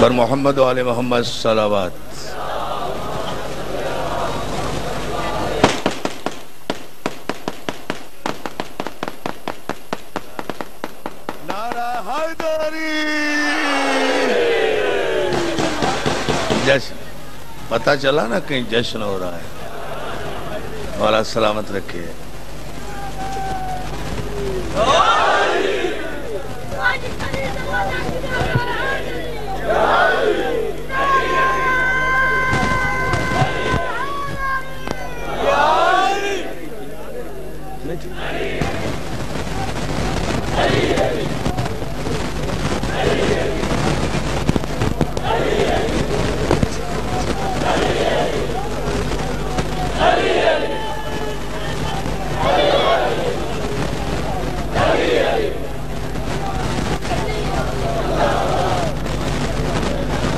پر محمد و آل محمد صلوات۔ نعرہ حیدری۔ جشن پتہ چلا نا کہیں جشن ہو رہا ہے، مولا سلامت رکھے۔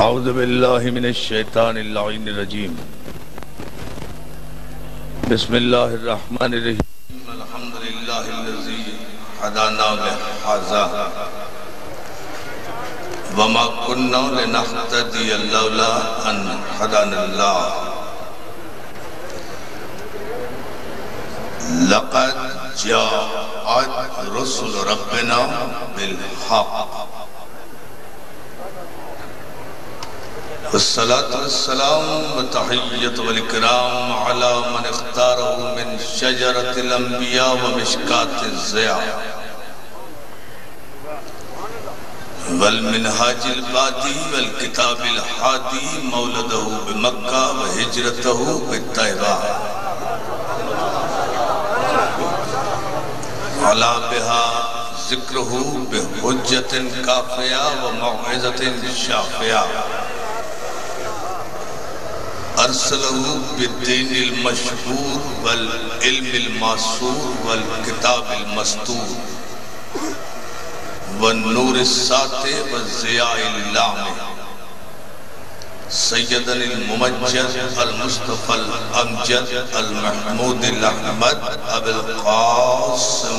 اعوذ باللہ من الشیطان اللعین الرجیم، بسم اللہ الرحمن الرحیم، الحمدللہ الذی ہدانا لہذا وما کننا لنہتدی لولا ان ہدانا اللہ، لقد جاءت رسل ربنا بالحق، والصلاة والسلام وتحیت والاکرام علی من اختارہ من شجرت الانبیاء ومشکات الضیاء والمنہاج البادی والکتاب الحادی مولدہ بمکہ وحجرتہ بالطیبہ علا بہا ذکرہ بحجت کافیہ وموعظت شافیہ ارسلہ بالدین المشہور والعلم الماسور والکتاب المستور والنور الساطع والضیاء اللامع سیدنا الممجد المصطفى الامجد المحمود الاحمد ابو القاسم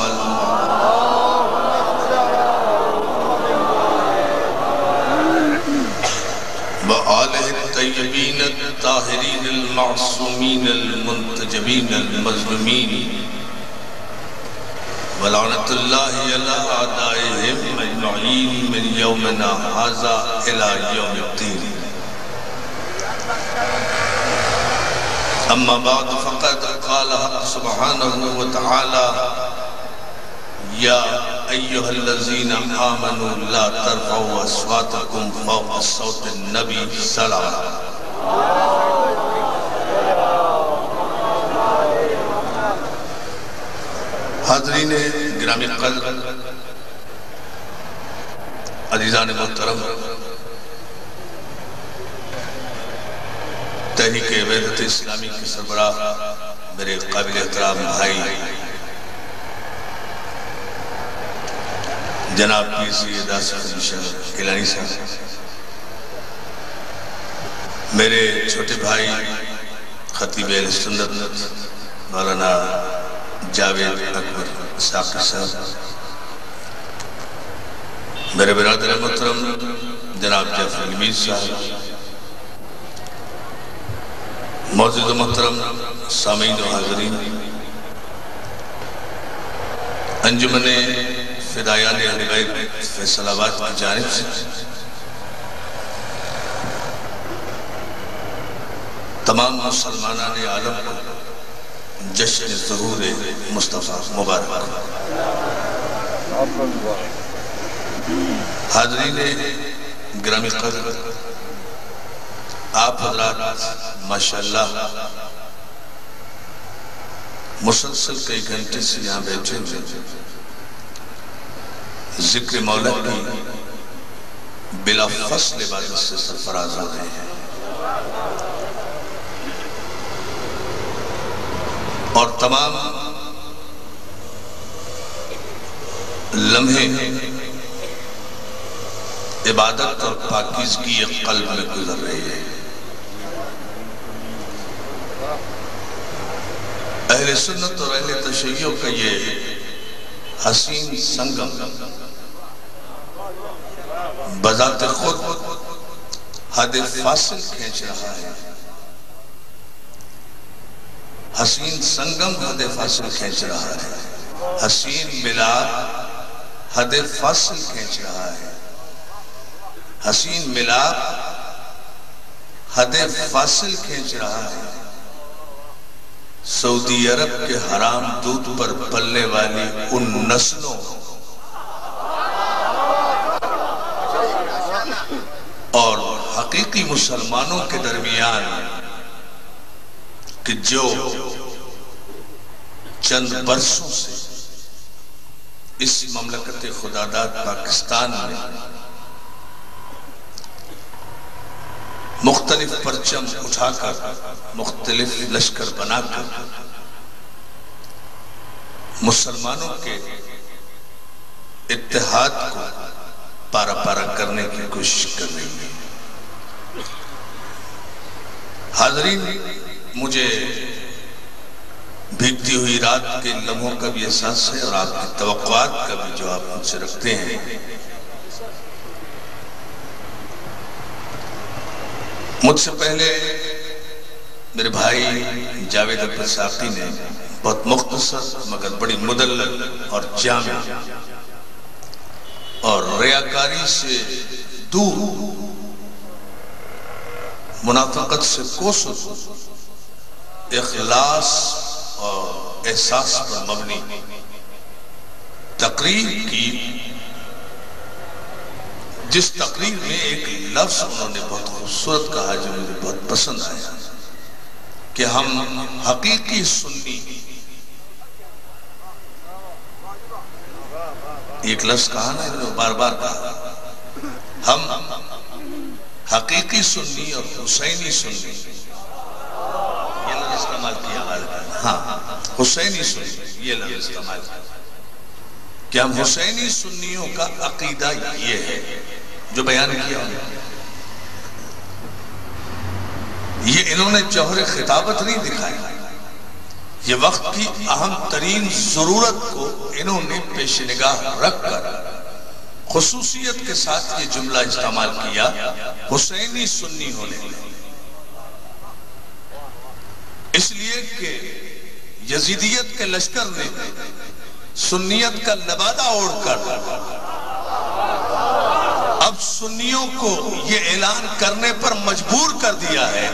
وآلہ الطیبین الطاہرین المعصومین المنتجبین المظلومین ولعنت اللہ علی اعدائہم اجمعین من یومنا ھذا الی یوم الدین، اما بعد فقد قال حق سبحانہ وتعالی یا ایہا الذین آمنوا لا ترفعوا اصواتکم فوق صوت النبی صلی اللہ علیہ وسلم۔ حاضرین گرامی قدر، عزیزان محترم، تحریک وحدت اسلامی کے سربراہ میرے قابل احترام بھائی جناب پیر سید آصف علی شاہ گیلانی صاحب، میرے چھوٹے بھائی خطیب اہل سنت مولانا جاوید اکبر ساقی صاحب، میرے برادر محترم جناب جعفر نمیز صاحب، معزز و محترم سامعین و حاضرین، انجمن فدایان اہل بیت فیصل آباد کی جانب سے تمام مسلمانان عالم کو جشن ظہور مصطفیٰ مبارک۔ حاضرین گرامی قدر، آپ حضرات ماشاءاللہ مسلسل کئی گھنٹے سے یہاں بیٹھے ہوئے ذکر مولا کی بلا فصل عبادت سے سرفراز ہو رہے ہیں، اور تمام لمحے عبادت اور پاکیزگی قلب میں گزر رہے ہیں۔ اہل سنت اور اہل تشیع کا یہ حسین سنگم بذات خود حد فاصل کھینچ رہا ہے، حسین سنگم حد فاصل کھینچ رہا ہے، حسین ملاپ حد فاصل کھینچ رہا ہے، حسین ملاپ حد فاصل کھینچ رہا ہے۔ سعودی عرب کے حرام دودھ پر پلنے والی ان نسلوں اور حقیقی مسلمانوں کے درمیان کہ جو چند برسوں سے اس مملکت خداداد پاکستان میں مختلف پرچم اٹھا کر، مختلف لشکر بنا کر مسلمانوں کے اتحاد کو پارا پارا کرنے کی کوشش کر رہی ہے۔ حاضرین، مجھے بھیگتی ہوئی رات کے لمحوں کا بھی احساس ہے اور آپ کی توقعات کا بھی جو آپ مجھ سے رکھتے ہیں۔ مجھ سے پہلے میرے بھائی جاوید اکبر ساقی نے بہت مختصر مگر بڑی مدلل اور جامع اور ریاکاری سے دور، منافقت سے کوسوں، اخلاص اور احساس پر مبنی تقریر کی، جس تقریر میں ایک لفظ انہوں نے بہت خوبصورت کہا جو مجھے بہت پسند آیا کہ ہم حقیقی سنی، ایک لفظ کہا نا انہوں نے بار بار کہا، ہم حقیقی سنی اور حسینی سنی، یہ لفظ استعمال کیا ہاں، حسینی سنی یہ لفظ استعمال کیا کہ ہم حسینی سنیوں کا عقیدہ یہ ہے جو بیان کیا، یہ انہوں نے جوہر خطابت نہیں دکھائی، یہ وقت کی اہم ترین ضرورت کو انہوں نے پیش نگاہ رکھ کر خصوصیت کے ساتھ یہ جملہ استعمال کیا، حسینی سنی ہونے لگے، اس لیے کہ یزیدیت کے لشکر نے سنیت کا لبادہ اوڑھ کر اب سنیوں کو یہ اعلان کرنے پر مجبور کر دیا ہے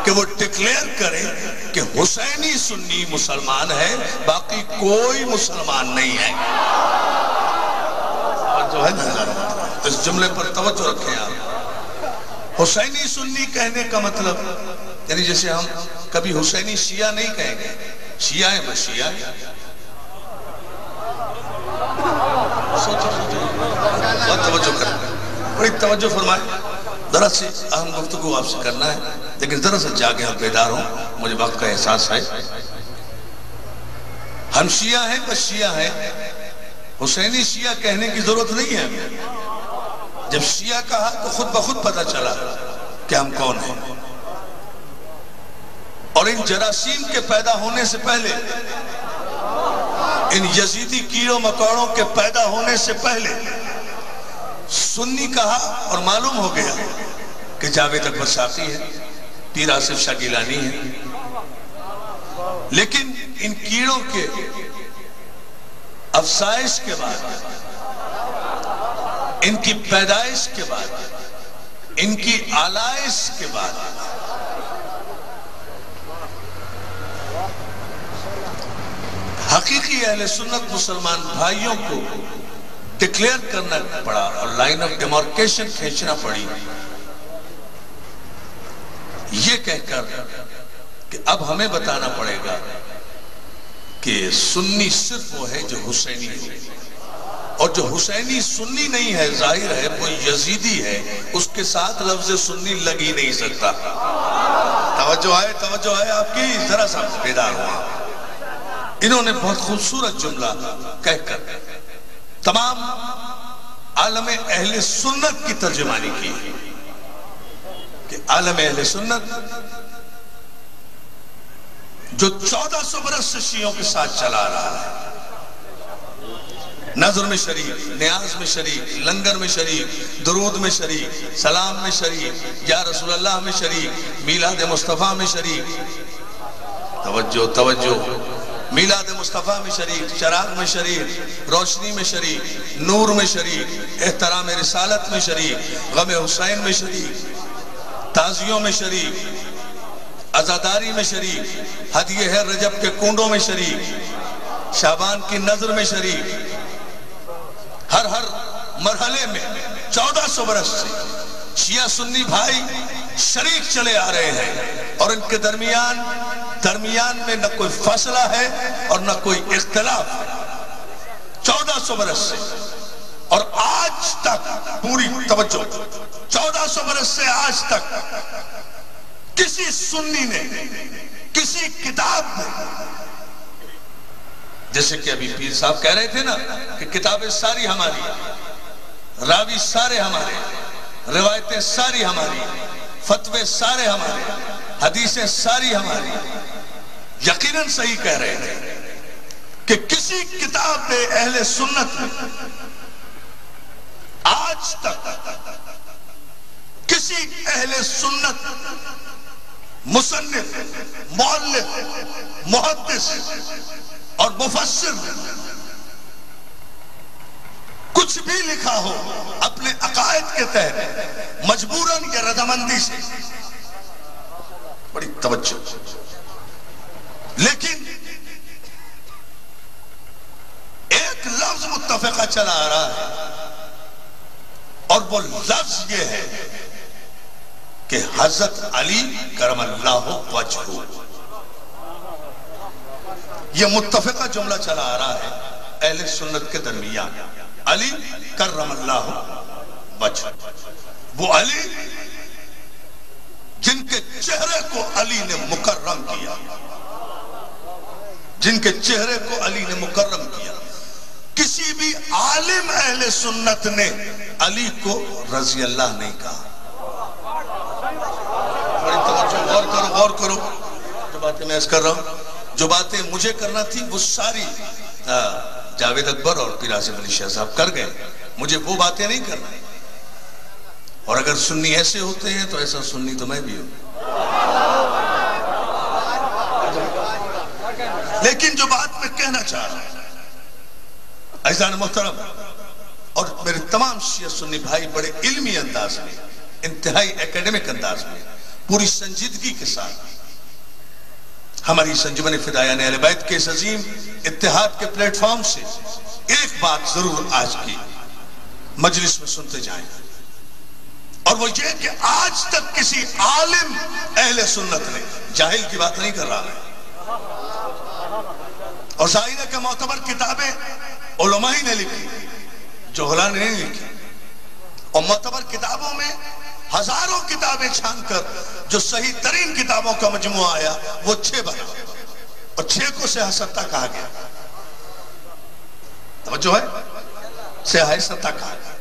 کہ وہ ڈکلیئر کریں کہ حسینی سنی مسلمان ہے، باقی کوئی مسلمان نہیں ہے۔ جو ہے نا اس جملے پر توجہ رکھیں آپ، حسینی سنی کہنے کا مطلب یعنی جیسے ہم کبھی حسینی شیعہ نہیں کہیں گے، شیعہ ہے بس شیعہ ہے، بہت توجہ کریں، بڑی توجہ فرمائیں، ذرا سی اہم گفتگو آپ سے کرنا ہے لیکن ذرا سے جاگے ہم بیدار ہوں، مجھے وقت کا احساس ہے۔ ہم شیعہ ہیں بس شیعہ ہیں، حسینی شیعہ کہنے کی ضرورت نہیں ہے، جب شیعہ کہا تو خود بخود پتہ چلا کہ ہم کون ہیں، اور ان جراثیم کے پیدا ہونے سے پہلے، ان یزیدی کیڑوں مکوڑوں کے پیدا ہونے سے پہلے سنی کہا اور معلوم ہو گیا کہ جاوید اکبر ساقی ہے، پیر آصف شاہ گیلانی ہے، لیکن ان کیڑوں کے افزائش کے بعد، ان کی پیدائش کے بعد، ان کی آلائش کے بعد حقیقی اہل سنت مسلمان بھائیوں کو ڈکلیئر کرنا پڑا اور لائن آف ڈیمارکیشن کھینچنا پڑی، یہ کہہ کر کہ اب ہمیں بتانا پڑے گا کہ سنی صرف وہ ہے جو حسینی ہے، اور جو حسینی سنی نہیں ہے ظاہر ہے وہ یزیدی ہے، اس کے ساتھ لفظ سنی لگ ہی نہیں سکتا۔ توجہ ہے آپ کی، ذرا سا بیدار ہوا۔ انہوں نے بہت خوبصورت جملہ کہہ کر تمام عالم اہل سنت کی ترجمانی کی کہ عالم اہل سنت جو 1400 برس سے شیعوں کے ساتھ چلا رہا ہے، نظر میں شریک، نیاز میں شریک، لنگر میں شریک، درود میں شریک، سلام میں شریک، یا رسول اللہ میں شریک، میلاد مصطفیٰ میں شریک، توجہ توجہ، میلاد مصطفیٰ میں شریک، چراغ میں شریک، روشنی میں شریک، نور میں شریک، احترام رسالت میں شریک، غم حسین میں شریک، تعزیوں میں شریک، عزاداری میں شریک، ہدیہ ہے رجب کے کنڈوں میں شریک، شعبان کی نظر میں شریک، ہر مرحلے میں 1400 برس سے شیعہ سنی بھائی شریک چلے آ رہے ہیں، اور ان کے درمیان میں نہ کوئی فاصلہ ہے اور نہ کوئی اختلاف ہے، 1400 برس سے، اور آج تک پوری توجہ، 1400 برس سے آج تک کسی سنی نے کسی کتاب میں، جیسے کہ ابھی پیر صاحب کہہ رہے تھے نا کہ کتابیں ساری ہماری، راوی سارے ہمارے، روایتیں ساری ہماری، فتوے سارے ہمارے، حدیثیں ساری ہماری، یقیناً صحیح کہہ رہے ہیں کہ کسی کتاب میں اہل سنت میں آج تک کسی اہل سنت مصنف، مؤلف، محدث اور مفسر کچھ بھی لکھا ہو اپنے عقائد کے تحت مجبوراً یا رضامندی سے، بڑی توجہ، لیکن ایک لفظ متفقہ چلا آ رہا ہے، اور وہ لفظ یہ ہے کہ حضرت علی کرم اللہ وجہہ، یہ متفقہ جملہ چلا آ رہا ہے اہل سنت کے درمیان، علی کرم اللہ وجہہ، وہ علی جن کے چہرے کو علی نے مکرم کیا، جن کے چہرے کو علی نے مکرم کیا، کسی بھی عالم اہل سنت نے علی کو رضی اللہ نہیں کہا۔ بڑی توجہ، غور کرو، جو باتیں میں عرض کر رہا ہوں، جو باتیں مجھے کرنا تھی وہ ساری جاوید اکبر اور پیر عاصم علی شاہ صاحب کر گئے، مجھے وہ باتیں نہیں کرنا، اور اگر سنی ایسے ہوتے ہیں تو ایسا سنی تو میں بھی ہوں۔ لیکن جو بات میں کہنا چاہ رہا ہوں عزیزان محترم، اور میرے تمام شیعہ سنی بھائی بڑے علمی انداز میں، انتہائی ایکیڈمک انداز میں، پوری سنجیدگی کے ساتھ ہماری سنجمن فدایان اہل بیت کے اس عظیم اتحاد کے پلیٹ فارم سے ایک بات ضرور آج کی مجلس میں سنتے جائیں، اور وہ یہ کہ آج تک کسی عالم اہل سنت نے، جاہل کی بات نہیں کر رہا ہے، اور ظاہر ہے کہ معتبر کتابیں علماء ہی نے لکھی، جہلاء نے نہیں لکھی، اور معتبر کتابوں میں ہزاروں کتابیں چھان کر جو صحیح ترین کتابوں کا مجموعہ آیا وہ 6 بنا، اور 6 کو سیاہ ستہ کہا گیا، توجہ ہے، سیاہ ستہ کہا گیا،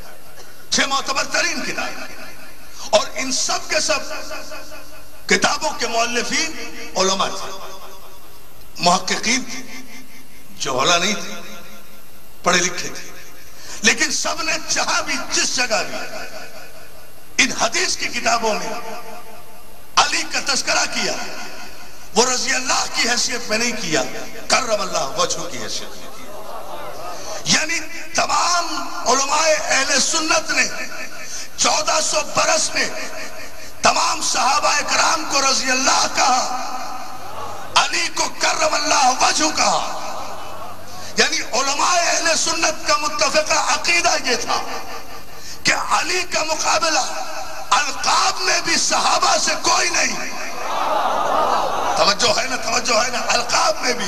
6 معتبر ترین کتاب، اور ان سب کے سب کتابوں کے مؤلفین علماء تھے، محققین تھے، جہلاء نہیں تھے، پڑھے لکھے تھے، لیکن سب نے جہاں بھی جس جگہ بھی ان حدیث کی کتابوں میں علی کا تذکرہ کیا وہ رضی اللہ کی حیثیت میں نہیں کیا، کرم اللہ وجہہ کی حیثیت میں کیا، یعنی تمام علماء اہل سنت نے 1400 برس میں تمام صحابہ کرام کو رضی اللہ کہا، علی کو کرم اللہ وجہہ کہا، یعنی علماء اہل سنت کا متفقہ عقیدہ یہ تھا کہ علی کا مقابلہ القاب میں بھی صحابہ سے کوئی نہیں، توجہ ہے نا، القاب میں بھی،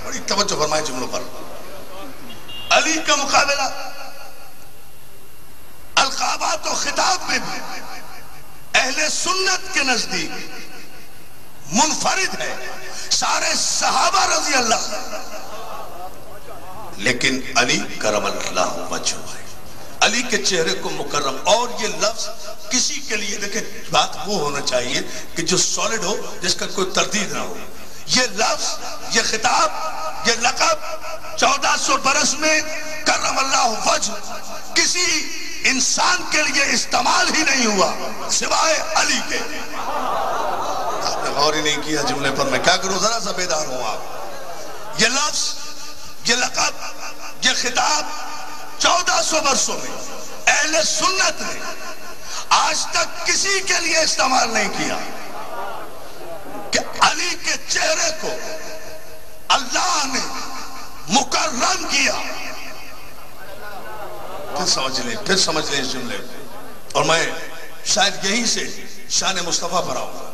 بڑی توجہ فرمائے جملوں پر، علی کا مقابلہ القابات و خطاب میں بھی اہل سنت کے نزدیک منفرد ہے، سارے صحابہ رضی اللہ، لیکن علی کرم اللہ وجہہ ہے، علی کے چہرے کو مکرم، اور یہ لفظ کسی کے لیے دیکھیں بات وہ ہونا چاہیے کہ جو سالڈ ہو، جس کا کوئی تردید نہ ہو، یہ لفظ، یہ خطاب، یہ لقب 1400 برس میں کرم اللہ وجہ کسی انسان کے لیے استعمال ہی نہیں ہوا سوائے علی کے. آپ نے غور ہی نہیں کیا جملے پر. میں کیا کروں، ذرا سا بیدار ہوں. آپ یہ لفظ، یہ لقب، یہ خطاب 1400 برسوں میں اہل سنت نے آج تک کسی کے لیے استعمال نہیں کیا کہ علی کے چہرے کو اللہ نے مکرم کیا. پھر سمجھ لیں اس جملے کو. اور میں شاید یہیں سے شان مصطفیٰ پر آؤں گا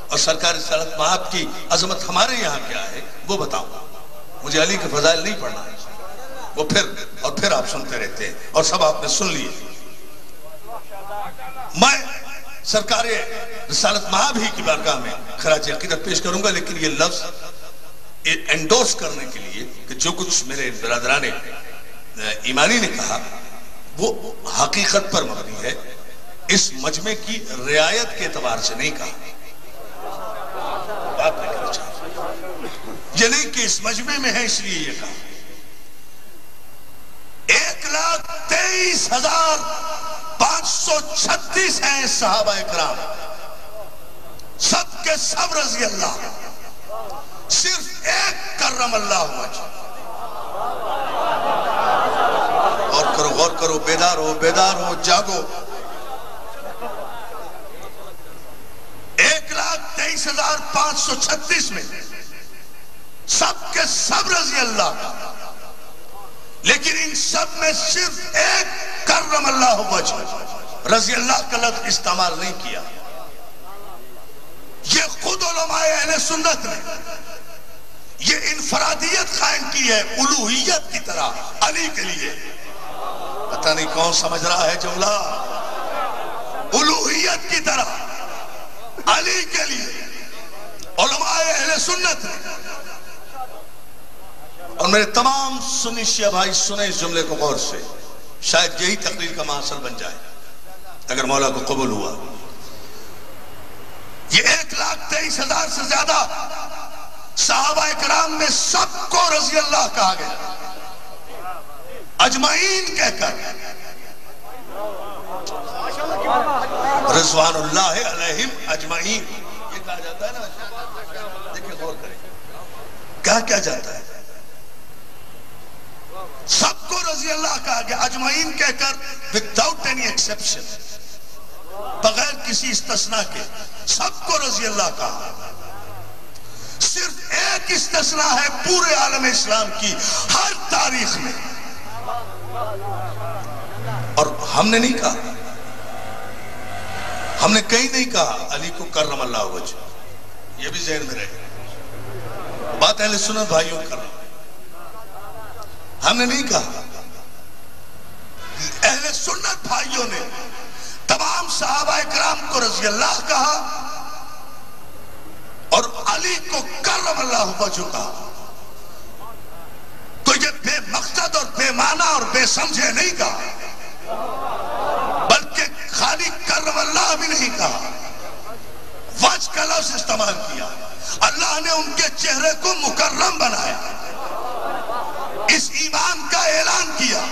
اور سرکار رسالت مآب کی عظمت ہمارے یہاں کیا ہے وہ بتاؤں گا. مجھے علی کے فضائل نہیں پڑھنا ہے، وہ پھر آپ سنتے رہتے ہیں اور سب آپ نے سن لیے. میں سرکار رسالت مآب ہی کی بارگاہ میں خراج عقیدت پیش کروں گا، لیکن یہ لفظ انڈورس کرنے کے لیے کہ جو کچھ میرے برادران ایمانی نے کہا وہ حقیقت پر مبنی ہے، اس مجمع کی رعایت کے اعتبار سے نہیں کہا. بات نہیں کرنا چاہتا، یہ نہیں کہ اس مجمع میں ہے اس لیے یہ کہا. 1,23,536 ہیں صحابہ اکرام، سب کے سب رضی اللہ، صرف ایک کرم اللہ وجہ. غور کرو، بیدار ہو، جاگو. 1,23,536 میں سب کے سب رضی اللہ کا، لیکن ان سب میں صرف ایک کرم اللہ وجہ رضی اللہ کا لفظ استعمال نہیں کیا. یہ خود علماء اہل سنت نے یہ انفرادیت قائم کی ہے الوہیت کی طرح علی کے لیے. پتہ نہیں کون سمجھ رہا ہے جملہ. الوہیت کی طرح علی کے لیے علماء اہل سنت نے. اور میرے تمام سنی شیعہ بھائی سنیں اس جملے کو غور سے، شاید یہی تقریر کا محصل بن جائے اگر مولا کو قبول ہوا. یہ 1,23,000 سے زیادہ صحابہ اکرام میں سب کو رضی اللہ کہا گیا، اجمعین کہہ کر. رضوان اللہ علیہم اجمعین یہ کہا جاتا ہے نا. دیکھیں غور کریں کیا کیا جاتا ہے. سب کو رضی اللہ کہا گیا اجمعین کہہ کر، without any exception، بغیر کسی استثناء کے سب کو رضی اللہ کہا. صرف ایک استثناء ہے پورے عالم اسلام کی ہر تاریخ میں، اور ہم نے نہیں کہا، ہم نے کہیں نہیں کہا علی کو کرم اللہ وجہ. یہ بھی ذہن میں رہے، بات اہل سنت بھائیوں کر رہا ہوں. ہم نے نہیں کہا، اہل سنت بھائیوں نے تمام صحابہ اکرام کو رضی اللہ کہا اور علی کو کرم اللہ وجہ کہا. تو یہ بے مقصد اور بے معنی اور بے سمجھے نہیں کہا، بلکہ خالی کرم اللہ بھی نہیں کہا، وجہ کا لفظ استعمال کیا. اللہ نے ان کے چہرے کو مکرم بنایا، اس ایمان کا اعلان کیا.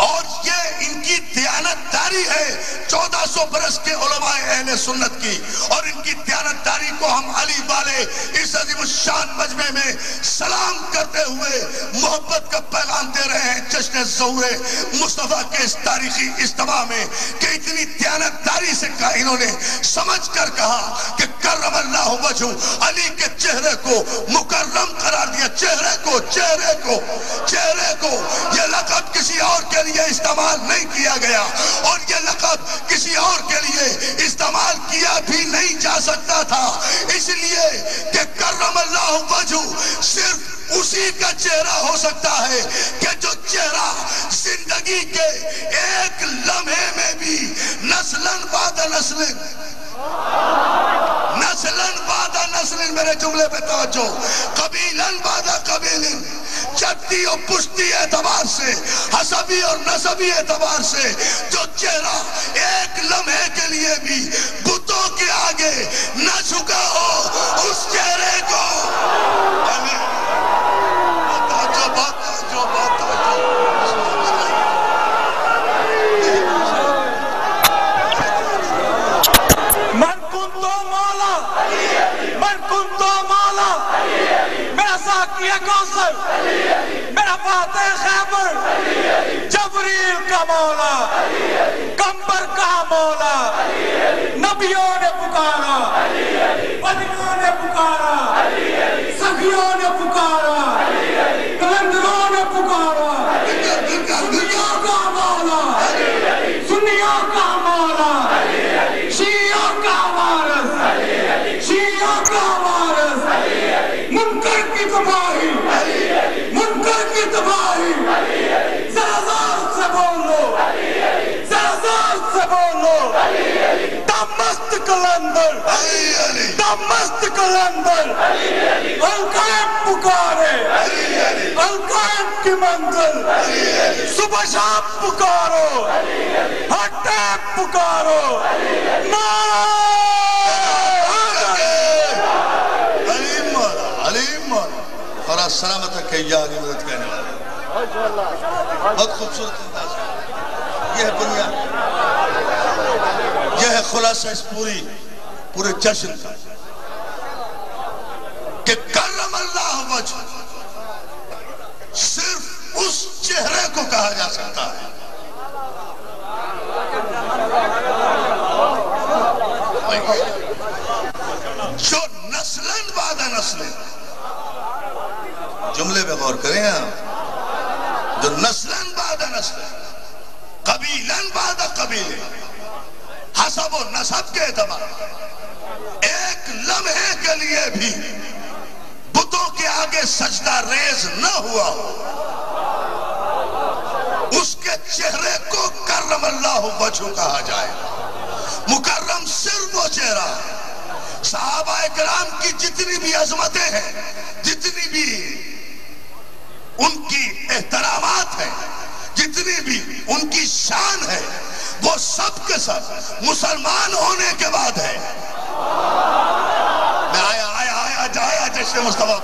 اور یہ ان کی دیانت داری ہے 1400 برس کے علماء اہل سنت کی. اور ان کی دیانت داری کو ہم علی والے اس عظیم الشان مجمع میں سلام کرتے ہوئے محبت کا پیغام دے رہے ہیں جشن ظہور مصطفیٰ کے اس تاریخی اجتماع میں کہ اتنی دیانت داری سے انہوں نے سمجھ کر کہا کہ کرم اللہ وجہ، علی کے چہرے کو مکرم قرار دیا. چہرے کو یہ لقب کسی اور کے لیے استعمال نہیں کیا گیا، اور یہ لقب کسی اور کے لیے استعمال کیا بھی نہیں جا سکتا تھا، اس لیے کہ کرم اللہ وجہ صرف اسی کا چہرہ ہو سکتا ہے کہ جو چہرہ زندگی کے ایک لمحے میں بھی نسلن بعد نسلن میرے جملے پہ توجہ، قبیلن بعد قبیلن، جدی اور پشتی اعتبار سے، حسبی اور نسبی اعتبار سے جو چہرہ ایک لمحے کے لیے بھی بتوں کے آگے نہ جھکا ہو، اس چہرے کو جو بات ساقی کوثر، میرا فاتح خیبر، جبریل کا مولا، کمبر کا مولا، نبیوں نے پکارا، ولیوں نے پکارا، سخیوں نے پکارا، کلندروں نے پکارا، سنیوں کا مولا، سنیوں کا مولا، شیعوں کا وارث، شیعوں کا وارث، منکر کی تباہی، منکر کی تباہی، ذرا زور سے بولو، ذرا زور سے بولو، دمست کلندر، دمست کلندر، القائم پکارے، القائم کی منزل، صبح شام پکارو، ہر ٹائم پکارو، نعرہ اور سلامت ہے کہ یا کی مدد کہنے والا بہت خوبصورت انداز ہے. یہ ہے بنیاد، یہ ہے خلاصہ اس پورے جشن کا کہ کرم اللہ وجہ صرف اس چہرے کو کہا جا سکتا ہے جو نسلن بعد نسلن، جملے پہ غور کریں آپ، جو نسلن بعد نسلن، قبیلن بعد قبیلے، حسب و نسب کے اعتبار ایک لمحے کے لیے بھی بتوں کے آگے سجدہ ریز نہ ہوا ہو، اس کے چہرے کو کرم اللہ وجہ کہا جائے. مکرم صرف وہ چہرہ ہے. صحابہ کرام کی جتنی بھی عظمتیں ہیں، جتنی بھی ان کی احترامات ہیں، جتنی بھی ان کی شان ہے، وہ سب کے سب مسلمان ہونے کے بعد ہے. میں آیا جشن مصطفیٰ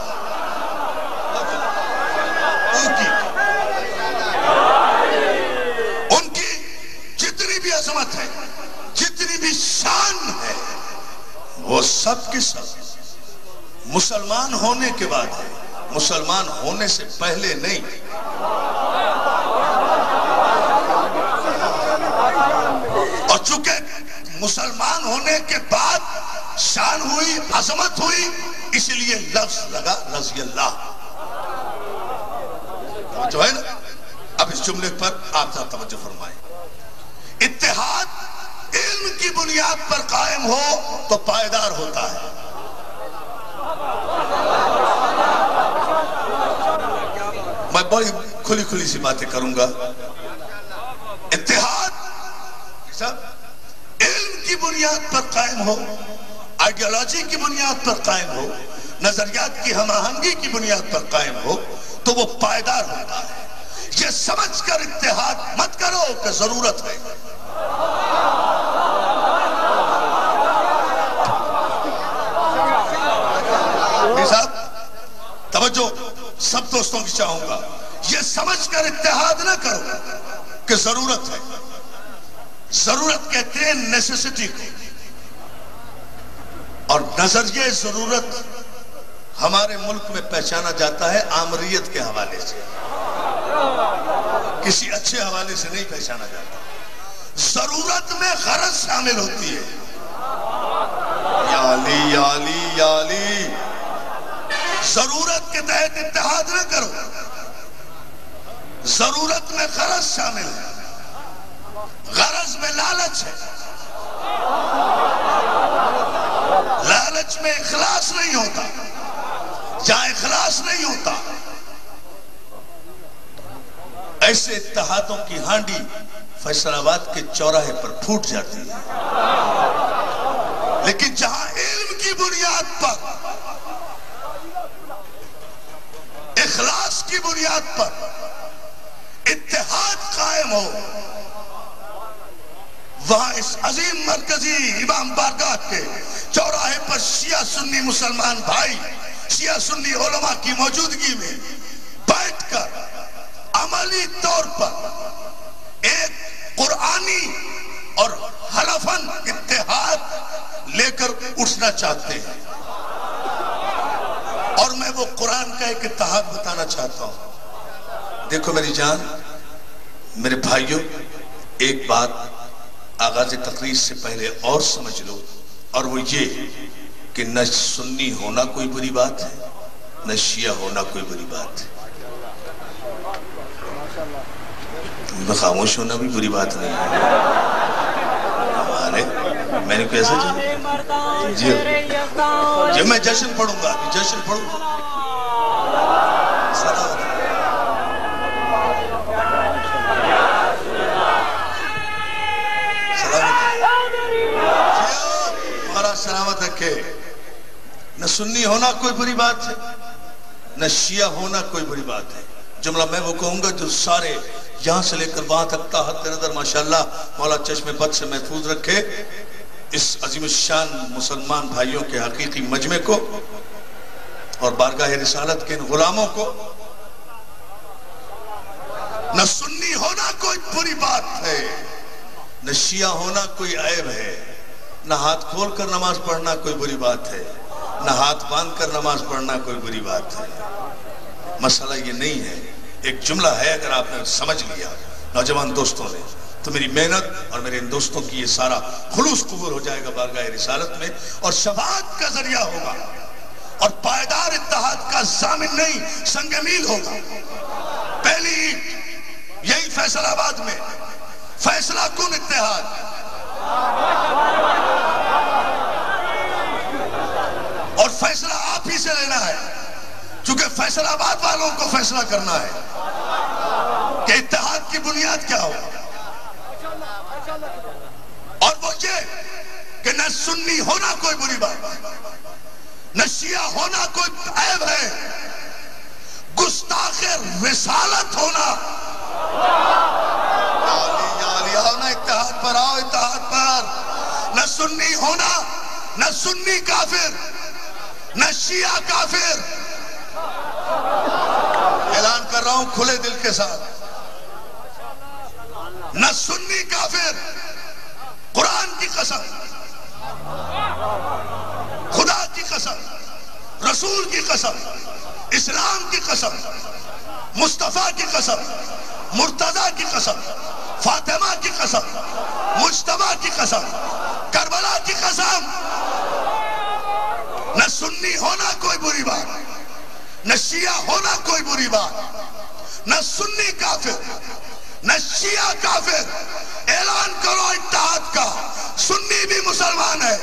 ان کی جتنی بھی عظمت ہے، جتنی بھی شان ہے، وہ سب کے سب مسلمان ہونے کے بعد ہے، مسلمان ہونے سے پہلے نہیں. اور چونکہ مسلمان ہونے کے بعد شان ہوئی، عظمت ہوئی، اس لیے لفظ لگا رضی اللہ. جو ہے نا، اب اس جملے پر آپ توجہ فرمائیں. اتحاد علم کی بنیاد پر قائم ہو تو پائیدار ہوتا ہے. میں بڑی کھلی سی باتیں کروں گا. اتحاد علم کی بنیاد پر قائم ہو، آئیڈیالوجی کی بنیاد پر قائم ہو، نظریات کی ہم آہنگی کی بنیاد پر قائم ہو تو وہ پائیدار ہوتا ہے. یہ سمجھ کر اتحاد مت کرو کہ ضرورت ہے. صاحب توجہ سب دوستوں کی چاہوں گا، یہ سمجھ کر اتحاد نہ کرو کہ ضرورت ہے. ضرورت کہتے ہیں نیسیسٹی کو، اور نظریہ ضرورت ہمارے ملک میں پہچانا جاتا ہے آمریت کے حوالے سے، کسی اچھے حوالے سے نہیں پہچانا جاتا. ضرورت میں غرض شامل ہوتی ہے. یا علی یا علی یا علی. ضرورت کے تحت اتحاد نہ کرو، ضرورت میں غرض شامل ہے. غرض میں لالچ ہے، لالچ میں اخلاص نہیں ہوتا. جہاں اخلاص نہیں ہوتا ایسے اتحادوں کی ہانڈی فیصل آباد کے چوراہے پر پھوٹ جاتی ہے. لیکن جہاں علم کی بنیاد پر، اخلاص کی بنیاد پر اتحاد قائم ہو، وہاں اس عظیم مرکزی امام بارگاہ کے چوراہے پر شیعہ سنی مسلمان بھائی، شیعہ سنی علماء کی موجودگی میں بیٹھ کر عملی طور پر ایک قرآنی اور حلفاً اتحاد لے کر اٹھنا چاہتے ہیں. اور میں وہ قرآن کا ایک اتحاد بتانا چاہتا ہوں. دیکھو میری جان، میرے بھائیوں، ایک بات آغاز تقریر سے پہلے اور سمجھ لو، اور وہ یہ کہ نہ سنی ہونا کوئی بری بات ہے، نہ شیعہ ہونا کوئی بری بات ہے. خاموش ہونا بھی بری بات نہیں ہے. میں نے کیسے جی میں جشن پڑھوں گا، جشن پڑھوں گا. ہمارا سلامت رکھے. نہ سنی ہونا کوئی بری بات ہے، نہ شیعہ ہونا کوئی بری بات ہے. جملہ میں وہ کہوں گا جو سارے یہاں سے لے کر وہاں تک تحت نظر ماشاءاللہ مولا چشم بد سے محفوظ رکھے اس عظیم الشان مسلمان بھائیوں کے حقیقی مجمع کو اور بارگاہ رسالت کے ان غلاموں کو. نہ سنی ہونا کوئی بری بات ہے، نہ شیعہ ہونا کوئی عیب ہے، نہ ہاتھ کھول کر نماز پڑھنا کوئی بری بات ہے، نہ ہاتھ باندھ کر نماز پڑھنا کوئی بری بات ہے. مسئلہ یہ نہیں ہے. ایک جملہ ہے، اگر آپ نے سمجھ لیا نوجوان دوستوں نے تو میری محنت اور میرے ان دوستوں کی یہ سارا خلوص قبول ہو جائے گا بارگاہ رسالت میں، اور شفاعت کا ذریعہ ہوگا، اور پائیدار اتحاد کا ضامن نہیں سنگ میل ہوگا. پہلی اینٹ یہی فیصل آباد میں فیصلہ کن اتحاد. اور فیصلہ آپ ہی سے لینا ہے، چونکہ فیصل آباد والوں کو فیصلہ کرنا ہے کہ اتحاد کی بنیاد کیا ہو. اور وہ یہ کہ نہ سنی ہونا کوئی بری بات، نہ شیعہ ہونا کوئی عیب ہے، گستاخ رسالت ہونا. ہونا اتحاد پر آؤ، اتحاد پر. نہ سنی ہونا، نہ سنی کافر، نہ شیعہ کافر. اعلان کر رہا ہوں کھلے دل کے ساتھ، نہ سنی کافر. قرآن کی قسم، خدا کی قسم، رسول کی قسم، اسلام کی قسم، مصطفیٰ کی قسم، مرتضیٰ کی قسم، فاطمہ کی قسم، مجتبیٰ کی قسم، کربلا کی قسم. نہ سنی ہونا کوئی بری بات، نہ شیعہ ہونا کوئی بری بات، نہ سنی کافر، نہ شیعہ کافر. اعلان کرو اتحاد کا. سنی بھی مسلمان ہے،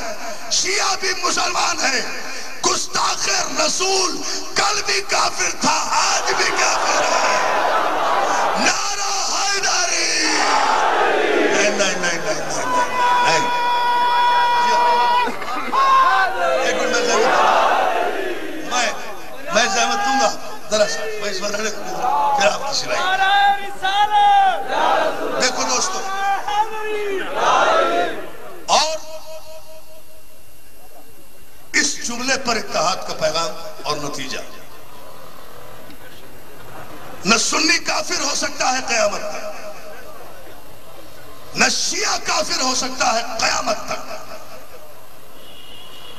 شیعہ بھی مسلمان ہے. گستاخ رسول کل بھی کافر تھا، آج بھی کافر ہے. نعرہ حیدری. نہیں نہیں نہیں نہیں نہیں. ایک منٹ میں زحمت دوں گا ذرا سا، میں اس بار پھر آپ کی سلائی. دیکھو دوستو، اور اس جملے پر اتحاد کا پیغام اور نتیجہ. نہ سنی کافر ہو سکتا ہے قیامت تک، نہ شیعہ کافر ہو سکتا ہے قیامت تک.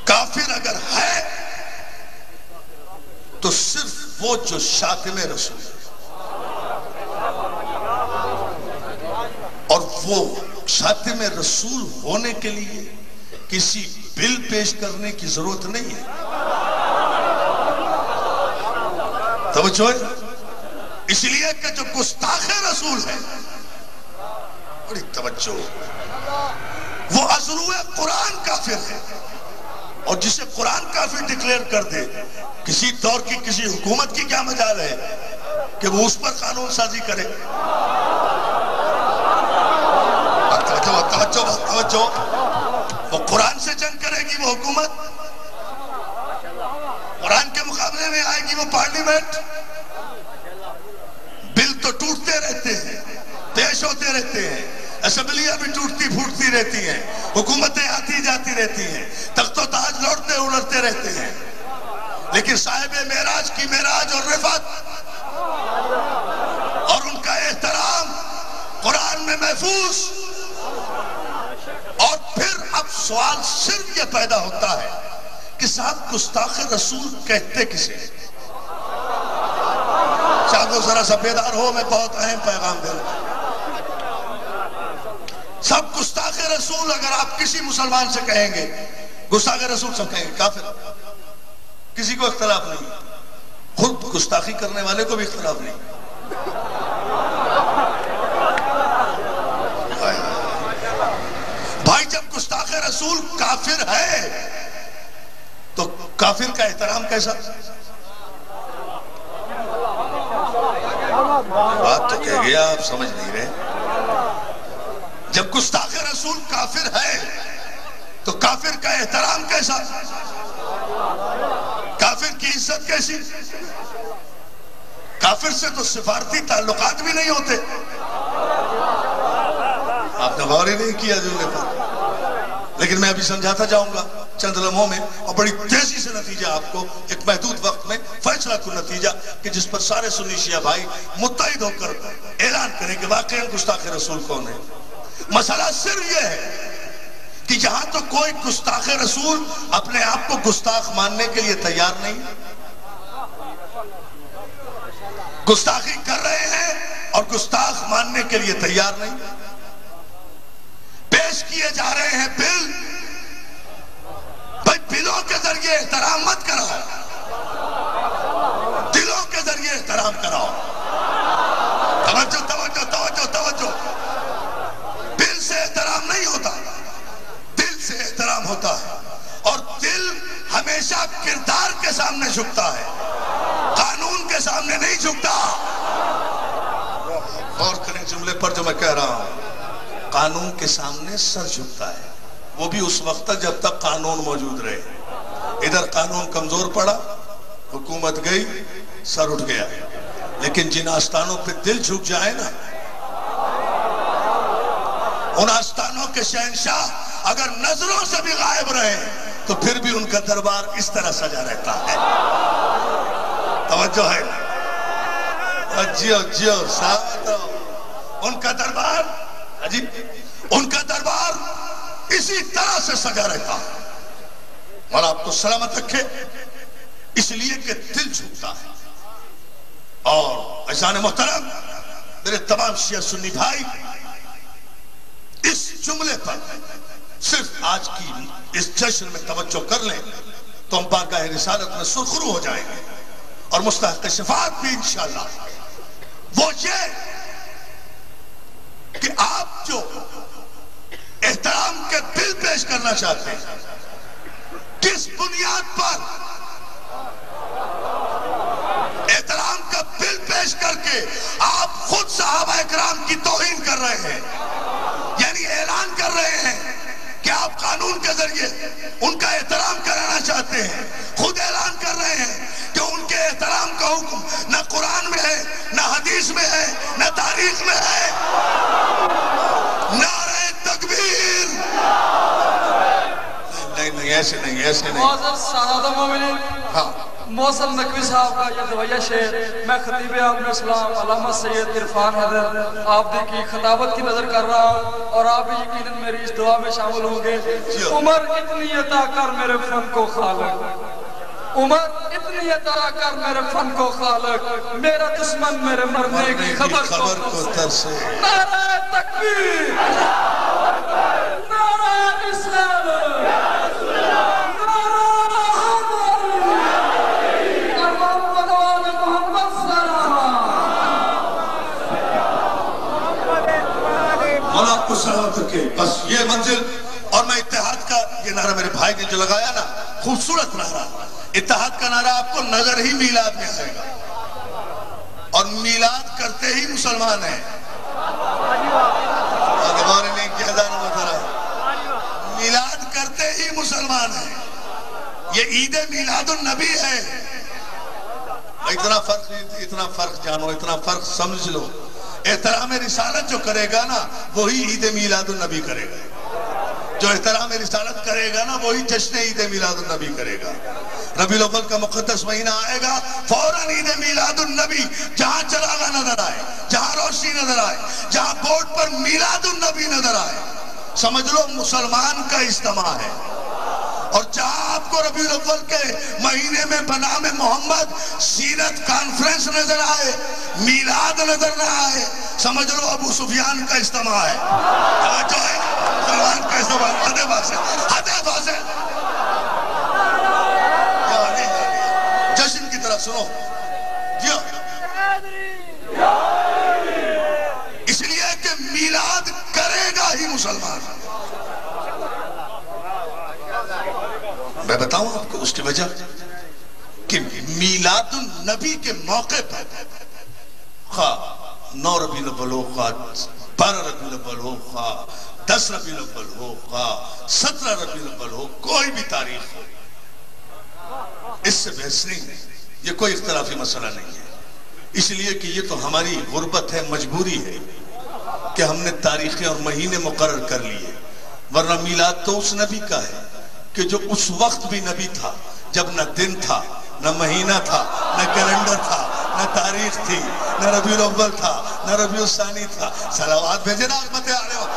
کافر اگر ہے تو صرف وہ جو شاتم رسول ہے، اور وہ شاتم رسول ہونے کے لیے کسی بل پیش کرنے کی ضرورت نہیں ہے. توجہ ہے؟ اس لیے کہ جو گستاخ رسول ہے، بڑی توجہ، وہ ازرو قرآن کافر ہے. اور جسے قرآن کافر ڈکلیئر کر دے، کسی دور کی کسی حکومت کی کیا مجال ہے کہ وہ اس پر قانون سازی کرے. توجہ، وہ قرآن سے جنگ کرے گی وہ حکومت، قرآن کے مقابلے میں آئے گی وہ پارلیمنٹ. بل تو ٹوٹتے رہتے ہیں، پیش ہوتے رہتے ہیں، اسمبلیاں بھی ٹوٹتی پھوٹتی رہتی ہیں، حکومتیں آتی جاتی رہتی ہیں، تخت و تاج لوٹتے الٹتے رہتے ہیں. لیکن صاحب معراج کی معراج اور رفعت اور ان کا احترام قرآن میں محفوظ. اور پھر اب سوال صرف یہ پیدا ہوتا ہے کہ صاحب گستاخ رسول کہتے کسے؟ چاہو ذرا سا بیدار ہو، میں بہت اہم پیغام دے رہا ہوں۔ سب گستاخ رسول اگر آپ کسی مسلمان سے کہیں گے گستاخ رسول سب کہیں گے کافر، کسی کو اختلاف نہیں، خود گستاخی کرنے والے کو بھی اختلاف نہیں۔ بھائی جب گستاخ رسول کافر ہے تو کافر کا احترام کیسا؟ بات تو کہہ گیا، آپ سمجھ نہیں رہے۔ جب گستاخ رسول کافر ہے تو کافر کا احترام کیسا؟ کافر کی عزت کیسی؟ کافر سے تو سفارتی تعلقات بھی نہیں ہوتے۔ آپ نے غور ہی نہیں کیا جملے پر، لیکن میں ابھی سمجھاتا جاؤں گا چند لمحوں میں، اور بڑی تیزی سے نتیجہ آپ کو ایک محدود وقت میں فیصلہ کن نتیجہ کہ جس پر سارے سنی شیعہ بھائی متحد ہو کر اعلان کریں کہ واقعاً گستاخ رسول کون ہے۔ مسئلہ صرف یہ ہے کہ جہاں تو کوئی گستاخ رسول اپنے آپ کو گستاخ ماننے کے لیے تیار نہیں، گستاخی کر رہے ہیں اور گستاخ ماننے کے لیے تیار نہیں، پیش کیے جا رہے ہیں بل، بھائی بلوں کے ذریعے احترام مت کراؤ، دلوں کے ذریعے احترام کراؤ۔ توجہ توجہ توجہ توجہ، بل سے احترام نہیں ہوتا، دل سے احترام ہوتا ہے، اور دل ہمیشہ کردار کے سامنے جھکتا ہے، قانون کے سامنے نہیں جھکتا۔ غور کریں جملے پر جو میں کہہ رہا ہوں، قانون کے سامنے سر جھکتا ہے، وہ بھی اس وقت تک جب تک قانون موجود رہے۔ ادھر قانون کمزور پڑا، حکومت گئی، سر اٹھ گیا، لیکن جن آستانوں پہ دل جھک جائے نا، ان آستانوں کے شہنشاہ اگر نظروں سے بھی غائب رہے تو پھر بھی ان کا دربار اس طرح سجا رہتا ہے۔ توجہ ہے نا؟ جیو جیو ساتھ ان کا دربار، عجیب، ان کا دربار اسی طرح سے سجا رہتا ہے۔ اور آپ کو سلامت رکھے، اس لیے کہ دل جھکتا ہے۔ اور عزیزان محترم، میرے تمام شیعہ سنی بھائی، اس جملے پر صرف آج کی اس جشن میں توجہ کر لیں تو ہم بارگاہ رسالت میں سرخرو ہو جائیں گے، اور مستحق شفاعت بھی انشاءاللہ۔ وہ یہ کہ آپ جو احترام کے بل پیش کرنا چاہتے ہیں، کس بنیاد پر احترام کا بل پیش کر کے آپ خود صحابہ اکرام کی توہین کر رہے ہیں، یعنی اعلان کر رہے ہیں کہ آپ قانون کے ذریعے ان کا احترام کرانا چاہتے ہیں، خود اعلان کر رہے ہیں کہ ان کے احترام کا حکم نہ قرآن میں ہے، نہ حدیث میں ہے، نہ تاریخ میں ہے۔ نعرہ تکبیر! نہیں ایسے نہیں، ایسے نہیں۔ معزز سادہ مومنین، محسن نقوی صاحب کا یہ دویہ شعر میں خطیب عالم اسلام علامہ سید عرفان حیدر آپ کی خطابت کی نظر کر رہا ہوں، اور آپ بھی یقیناً میری اس دعا میں شامل ہوں گے۔ عمر اتنی عطا کر میرے فن کو خالق، عمر اتنی عطا کر میرے فن کو خالق، میرا دشمن میرے مرنے کی خبر کو ترسے۔ نعرہ تکبیر! نعرہ اسلام! کو سلامت رکھے۔ بس یہ منزل، اور میں اتحاد کا یہ نعرہ میرے بھائی نے جو لگایا نا، خوبصورت نعرہ، اتحاد کا نعرہ آپ کو نظر ہی میلاد میں آئے گا، اور میلاد کرتے ہی مسلمان ہیں۔ میلاد کرتے ہی مسلمان ہیں، یہ عید میلاد النبی ہے۔ اتنا فرق جانو، اتنا فرق سمجھ لو۔ احترام رسالت جو کرے گا نا وہی عید میلاد النبی کرے گا، جو احترام رسالت کرے گا نا وہی جشن عید میلاد النبی کرے گا۔ ربیع الاول کا مقدس مہینہ آئے گا، فوراً عید میلاد النبی، جہاں چراغاں نظر آئے، جہاں روشنی نظر آئے، جہاں بورڈ پر میلاد النبی نظر آئے، سمجھ لو مسلمان کا اجتماع ہے۔ اور جہاں آپ کو ربیع الاول کے مہینے میں بنام محمد سیرت کانفرنس نظر آئے، میلاد نظر نہ آئے، سمجھ لو ابو سفیان کا اجتماع ہے، جو ہے سلمان کا اجتماع ہے، حد واضح جشن کی طرف سنو جیو، اس لیے کہ میلاد کرے گا ہی مسلمان۔ میں بتاؤں آپ کو اس کی وجہ کہ میلاد النبی کے موقع پر خواہ 9 ربیع الاول ہو، خواہ 12 ربیع الاول ہو، خواہ 10 ربیع الاول ہو، خواہ 17 ربیع الاول ہو، کوئی بھی تاریخ ہو، اس سے بحث نہیں ہے، یہ کوئی اختلافی مسئلہ نہیں ہے، اس لیے کہ یہ تو ہماری غربت ہے، مجبوری ہے کہ ہم نے تاریخیں اور مہینے مقرر کر لیے، ورنہ میلاد تو اس نبی کا ہے کہ جو اس وقت بھی نبی تھا جب نہ دن تھا، نہ مہینہ تھا، نہ کیلنڈر تھا، نہ تاریخ تھی، نہ ربیع الاول تھا، نہ ربیع الثانی تھا۔ صلوات بھیجے نا عظمت عالیہ وقت۔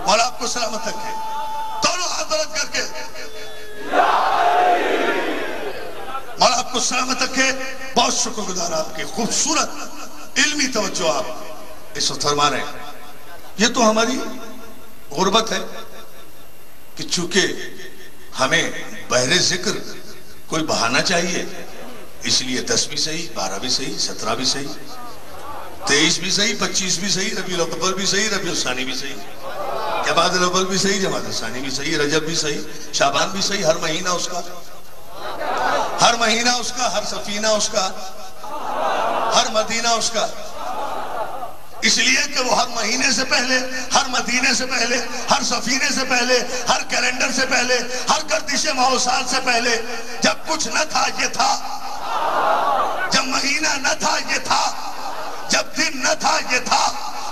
مولا آپ کو سلامت رکھے، دونوں ہاتھ بلند کر کے مولا آپ کو سلامت رکھے۔ بہت شکر گزار آپ کی خوبصورت علمی توجہ آپ اس وقت فرما رہے ہیں۔ یہ تو ہماری غربت ہے کہ چونکہ ہمیں بحر ذکر کوئی بہانا چاہیے، اس لیے 10 بھی صحیح، 12 بھی صحیح، 17 بھی صحیح، 23 بھی صحیح، 25 بھی صحیح، ربیع الاول بھی صحیح، ربیع الثانی بھی صحیح، جمادی الاول بھی صحیح، جمادی الثانی بھی صحیح، رجب بھی صحیح، شعبان بھی صحیح، ہر مہینہ اس کا، ہر مہینہ اس کا، ہر سفینہ اس کا، ہر مدینہ اس کا، اس لیے کہ وہ ہر مہینے سے پہلے، ہر مدینے سے پہلے، ہر سفینے سے پہلے، ہر کیلنڈر سے پہلے، ہر گردش ماحول سے پہلے، جب کچھ نہ تھا یہ تھا، جب مہینہ نہ تھا یہ تھا، جب دن نہ تھا یہ تھا،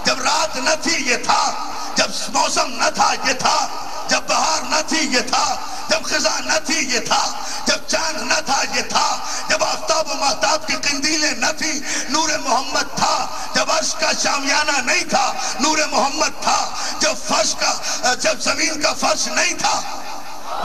جب رات نہ تھی یہ تھا، جب موسم نہ تھا یہ تھا، جب بہار نہ تھی یہ تھا، جب خزاں نہ تھی یہ تھا، جب چاند نہ تھا یہ تھا، جب آفتاب و مہتاب کی قندیلیں نہ تھی، نور محمد تھا، جب عرش کا شامیانہ نہیں تھا، نور محمد تھا، جب زمین کا فرش نہیں تھا،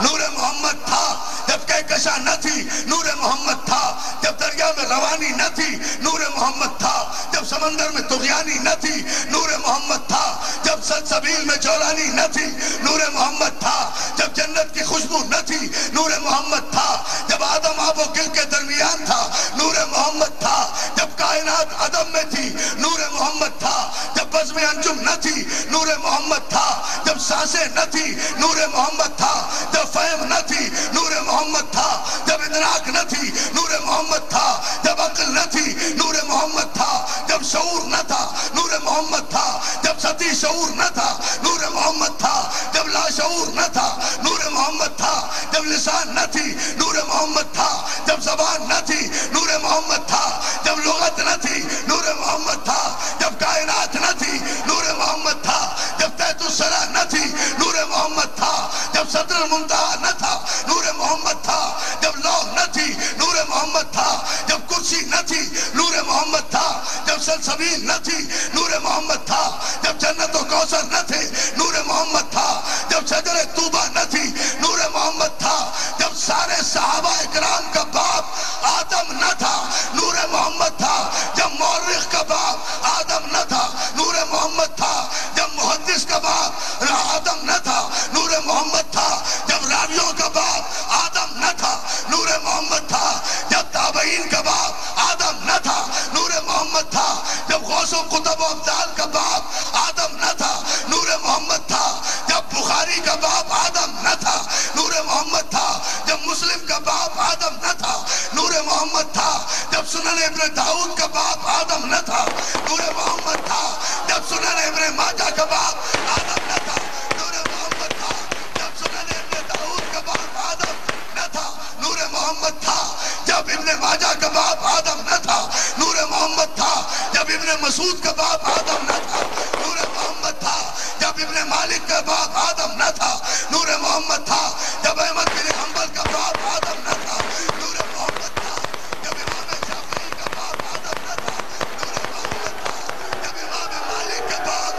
نور محمد تھا، جب کہکشاں نہ تھی، نور محمد تھا، جب دریا میں روانی نہ تھی، نور محمد تھا، جب سمندر میں طغیانی نہ تھی، نور محمد تھا، جب سلسبیل میں جولانی نہ تھی، نور محمد تھا، جب جنت کی خوشبو نہ تھی، نور محمد تھا، جب آدم آب و گل کے درمیان تھا، نور محمد تھا، جب کائنات عدم میں تھی، نور محمد تھا، جب بزم انجم نہ تھی، نور محمد تھا، جب سانسیں نہ تھی، نور محمد تھا، جب فہم نہ تھی، نور محمد تھا، جب ادراک نہ تھی، نور محمد تھا، جب عقل نہ تھی، نور محمد تھا، جب شعور نہ تھا، نور محمد تھا، جب سطحی شعور نہ تھا، نور محمد تھا، جب لا شعور نہ تھا، نور محمد تھا، جب لسان نہ تھی، نور محمد تھا، جب زبان نہ تھی، نور محمد تھا، جب لغت نہ تھی، نور محمد تھا، جب کائنات نہ تھی، نور محمد تھا، جب تحت الثری نہ تھی، نور محمد تھا، جب صدر المنتہا نہ تھا، نور محمد تھا، جب لوح نہ تھی، نور محمد تھا، جب کرسی نہ تھی، نور محمد تھا، جب سلسبیل نہ تھی، نور محمد تھا، جب جنت و کوثر نہ تھے، نور محمد تھا، جب شجر طوبہ نہ تھی، نور محمد تھا، جب سارے صحابہ اکرام کا باپ آدم نہ تھا، نور محمد تھا، جب مورخ کا باپ آدم نہ تھا، نور محمد تھا، جب محدث کا باپ آدم نہ تھا، نور محمد تھا، جب راویوں کا باپ آدم نہ تھا، نور محمد تھا، جب تابعین کا باپ آدم نہ تھا، نور محمد تھا، جب غوث و قطب و ابدال کا باپ آدم نہ تھا، نور محمد تھا، جب بخاری کا باپ آدم نہ تھا، نور محمد تھا، جب مسلم کا باپ آدم نہ تھا، نور محمد تھا، جب سنن ابن داؤد کا باپ آدم نہ تھا، نور محمد تھا، جب سنن ابن ماجہ کا باپ آدم نہ تھا، نور محمد تھا، جب سنن ابن داؤد کا باپ آدم نہ تھا، نور محمد تھا، جب ابن ماجہ کا باپ آدم نہ تھا، نور محمد تھا، جب ابن مسعود کا باپ آدم نہ تھا، نور محمد تھا، جب ابن مالک کا باپ آدم نہ تھا، نور محمد تھا، جب احمد بن حنبل کا باپ آدم نہ تھا، نور محمد تھا، جب امام شافعی کا باپ آدم نہ تھا، نور محمد تھا، جب امام مالک کا باپ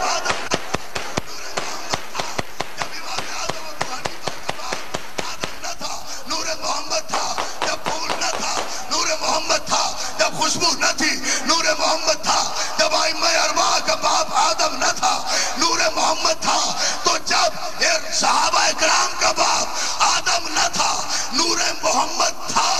خوشبو نہ تھی نور محمد تھا، جب ائمہ اربعہ کا باپ آدم نہ تھا نور محمد تھا، تو جب صحابہ اکرام کا باپ آدم نہ تھا نور محمد تھا،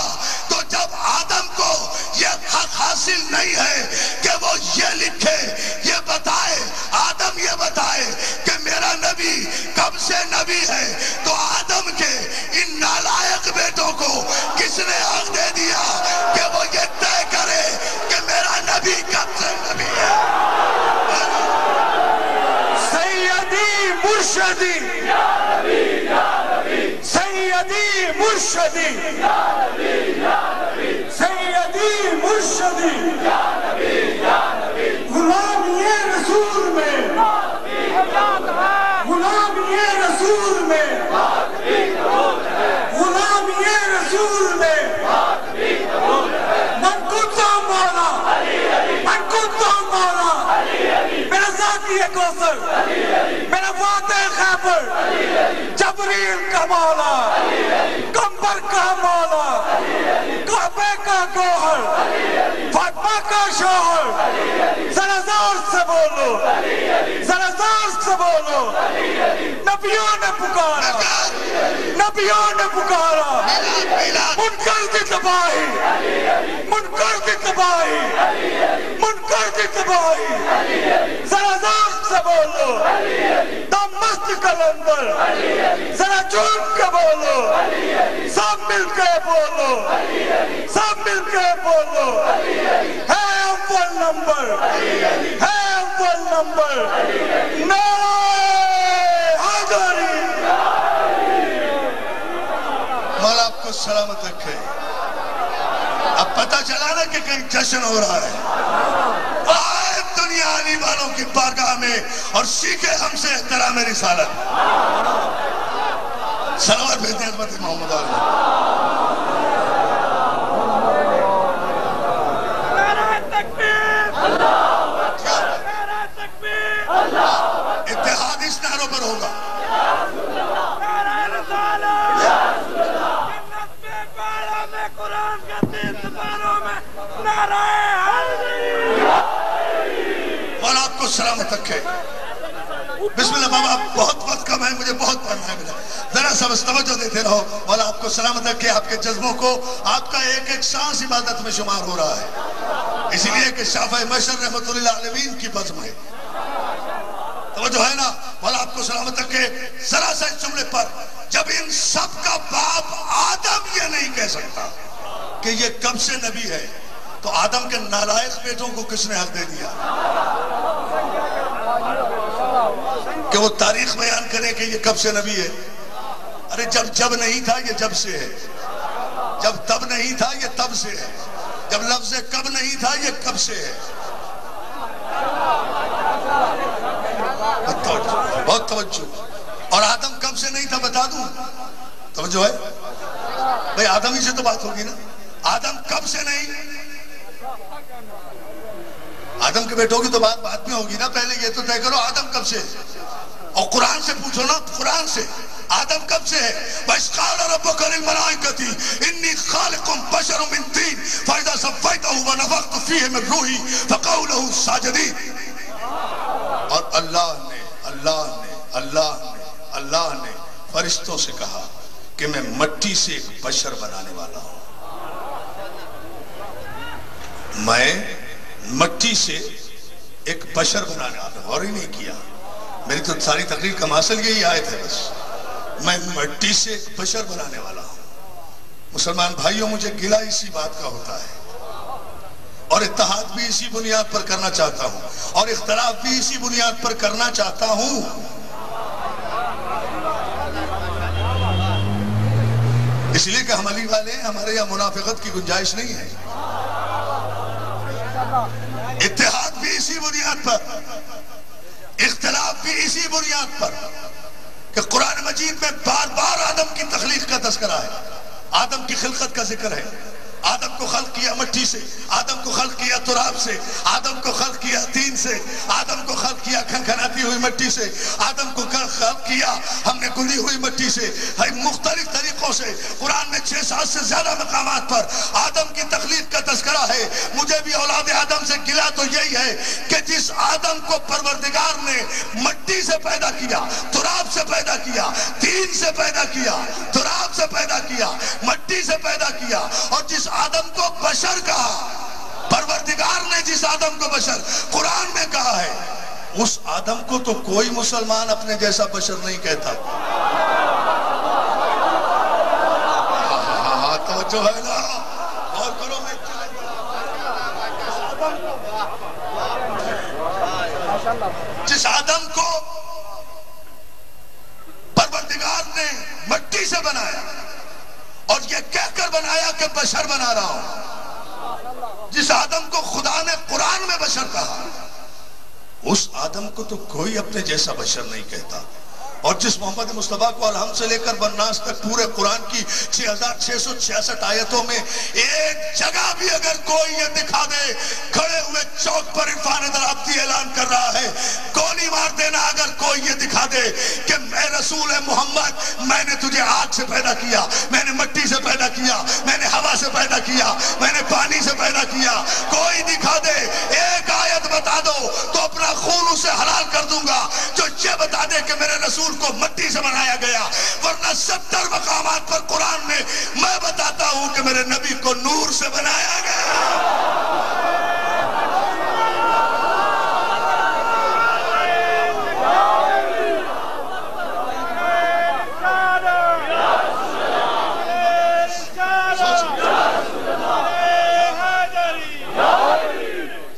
تو جب آدم کو یہ حق حاصل نہیں ہے کہ وہ یہ لکھے، یہ بتائے، آدم یہ بتائے کہ میرا نبی کب سے نبی ہے، تو آدم کے ان نالائق بیٹوں کو کس نے حق دے دیا کہ وہ یہ طے کرے کہ میرا نبی کب سے نبی ہے؟ سیدی مرشدی یا نبی یا نبی، سیدی مرشدی یا نبی یا نبی، سیدی مرشدی یا نبی یا نبی، غلامی رسول میں غلامی رسول میں غلامی رسول میں من کنت مولا من کنت مولا، میرا ذاتی کوثر، میرا فاتح خیبر، جبریل کا مولا، کمبر کا مولا، کعبے کا گوہر، فاطمہ کا شوہر، ذرا زور سے بولو، ذرا زور سے بولو، نبیوں نے پکارا، نبیوں نے پکارا، منکر دی تباہی، منکر دی تباہی، منکر دی تباہی، ذرا زور سے بولو، دم مست کلندر، ذرا جھوم کے بولو، سب مل کے بولو، سب مل کے بولو، ہے اول نمبر، ہے اول نمبر، نعرہ حیدری۔ مولا آپ کو سلامت رکھے۔ اب پتہ چلا نا کہ کہیں جشن ہو رہا ہے، آئے دنیا علی والوں کی بارگاہ میں اور سیکھے ہم سے احترام رسالت۔ صلوات بھیجتے ہیں حضرت محمد اتحاد اس نعروں پر ہوگا۔ مولا آپ کو سلامت رکھے۔ بسم اللہ بابا، بہت وقت کم ہے، مجھے بہت پڑھنا ہے، ذرا سا بس توجہ دیتے رہو۔ مولا آپ کو سلامت رکھے، آپ کے جذبوں کو، آپ کا ایک ایک سانس عبادت میں شمار ہو رہا ہے، اسی لیے کہ شافع مشر رحمت اللہ عالمین کی بزم ہے۔ توجہ ہے نا؟ مولا آپ کو سلامت رکھے۔ ذرا سا اس جملے پر، جب ان سب کا باپ آدم یہ نہیں کہہ سکتا کہ یہ کب سے نبی ہے، تو آدم کے نالائق بیٹوں کو کس نے حق دے دیا کہ وہ تاریخ بیان کرے کہ یہ کب سے نبی ہے؟ ارے جب نہیں تھا یہ جب سے ہے، جب تب نہیں تھا یہ تب سے ہے، جب لفظ کب نہیں تھا یہ کب سے ہے۔ بہت توجہ۔ اور آدم کب سے نہیں تھا بتا دوں؟ توجہ ہے بھئی، آدم ہی سے تو بات ہوگی نا۔ آدم کب سے نہیں؟ آدم کے بیٹوں کی تو بات بعد میں ہوگی نا، پہلے یہ تو طے کرو آدم کب سے ہے۔ اور قرآن سے پوچھو نا، قرآن سے آدم کب سے ہے؟ وَإِذْ قَالَ رَبُّكَ لِلْمَلَائِكَةِ إِنِّي خَالِقٌ بَشَرٌ مِّن طِينٍ فَإِذَا سَوَّيْتُهُ وَنَفَخْتُ فِيهِ مِن رُوحِي فَقَعُوا لَهُ سَاجِدِينَ۔ اور اللہ نے فرشتوں سے کہا کہ میں مٹی سے ایک بشر بنانے والا ہوں، میں مٹی سے ایک بشر بنانے والا ہوں۔ غور ہی نہیں کیا، میری تو ساری تقریر کا حاصل یہی آیت ہے، بس میں مٹی سے ایک بشر بنانے والا ہوں۔ مسلمان بھائیوں، مجھے گلہ اسی بات کا ہوتا ہے، اور اتحاد بھی اسی بنیاد پر کرنا چاہتا ہوں، اور اختلاف بھی اسی بنیاد پر کرنا چاہتا ہوں۔ اس لیے کہ ہم علی والے ہیں، ہمارے یہاں منافقت کی گنجائش نہیں ہے۔ اتحاد بھی اسی بنیاد پر، اختلاف بھی اسی بنیاد پر کہ قرآن مجید میں بار بار آدم کی تخلیق کا تذکرہ ہے، آدم کی خلقت کا ذکر ہے، آدم کو خلق کیا مٹی سے، آدم کو خلق کیا تراب سے، آدم کو خلق کیا طین سے، آدم کو خلق کیا کھنکھناتی ہوئی مٹی سے، آدم کو خلق کیا ہم نے گلی ہوئی مٹی سے، مختلف طریقوں سے۔ قرآن میں 600 سے زیادہ مقامات پر آدم کی تخلیق کا تذکرہ ہے۔ مجھے بھی اولاد آدم سے گلہ تو یہی ہے کہ جس آدم کو پروردگار نے مٹی سے پیدا کیا، تراب سے پیدا کیا، طین سے پیدا کیا، تراب سے پیدا کیا، مٹی سے پیدا کیا، اور جس آدم کو بشر کہا، پروردگار نے جس آدم کو بشر قرآن میں کہا ہے، اس آدم کو تو کوئی مسلمان اپنے جیسا بشر نہیں کہتا۔ ہاں توجہ ہے نا، اور کرو میں جس آدم کو پروردگار نے مٹی سے بنایا اور یہ کہہ کر بنایا کہ بشر بنا رہا ہوں، جس آدم کو خدا نے قرآن میں بشر کہا، اس آدم کو تو کوئی اپنے جیسا بشر نہیں کہتا۔ اور جس محمد مصطفیٰ کو الحمد سے لے کر بناس تک پورے قرآن کی 6666 آیتوں میں ایک جگہ بھی اگر کوئی یہ دکھا دے، کھڑے ہوئے چوک پر عرفان درابطی اعلان کر رہا ہے، گولی مار دینا اگر کوئی یہ دکھا دے کہ میں رسول محمد، میں نے تجھے آگ سے پیدا کیا، میں نے مٹی سے پیدا کیا، میں نے ہوا سے پیدا کیا، میں نے پانی سے پیدا کیا، کوئی دکھا دے ایک آیت بتا دو تو اپنا خون اسے حلال کر دوں گا جو یہ بتا دے کہ میرے رسول کو مٹی سے بنایا گیا۔ ورنہ 70 مقامات پر قرآن میں میں بتاتا ہوں کہ میرے نبی کو نور سے بنایا گیا۔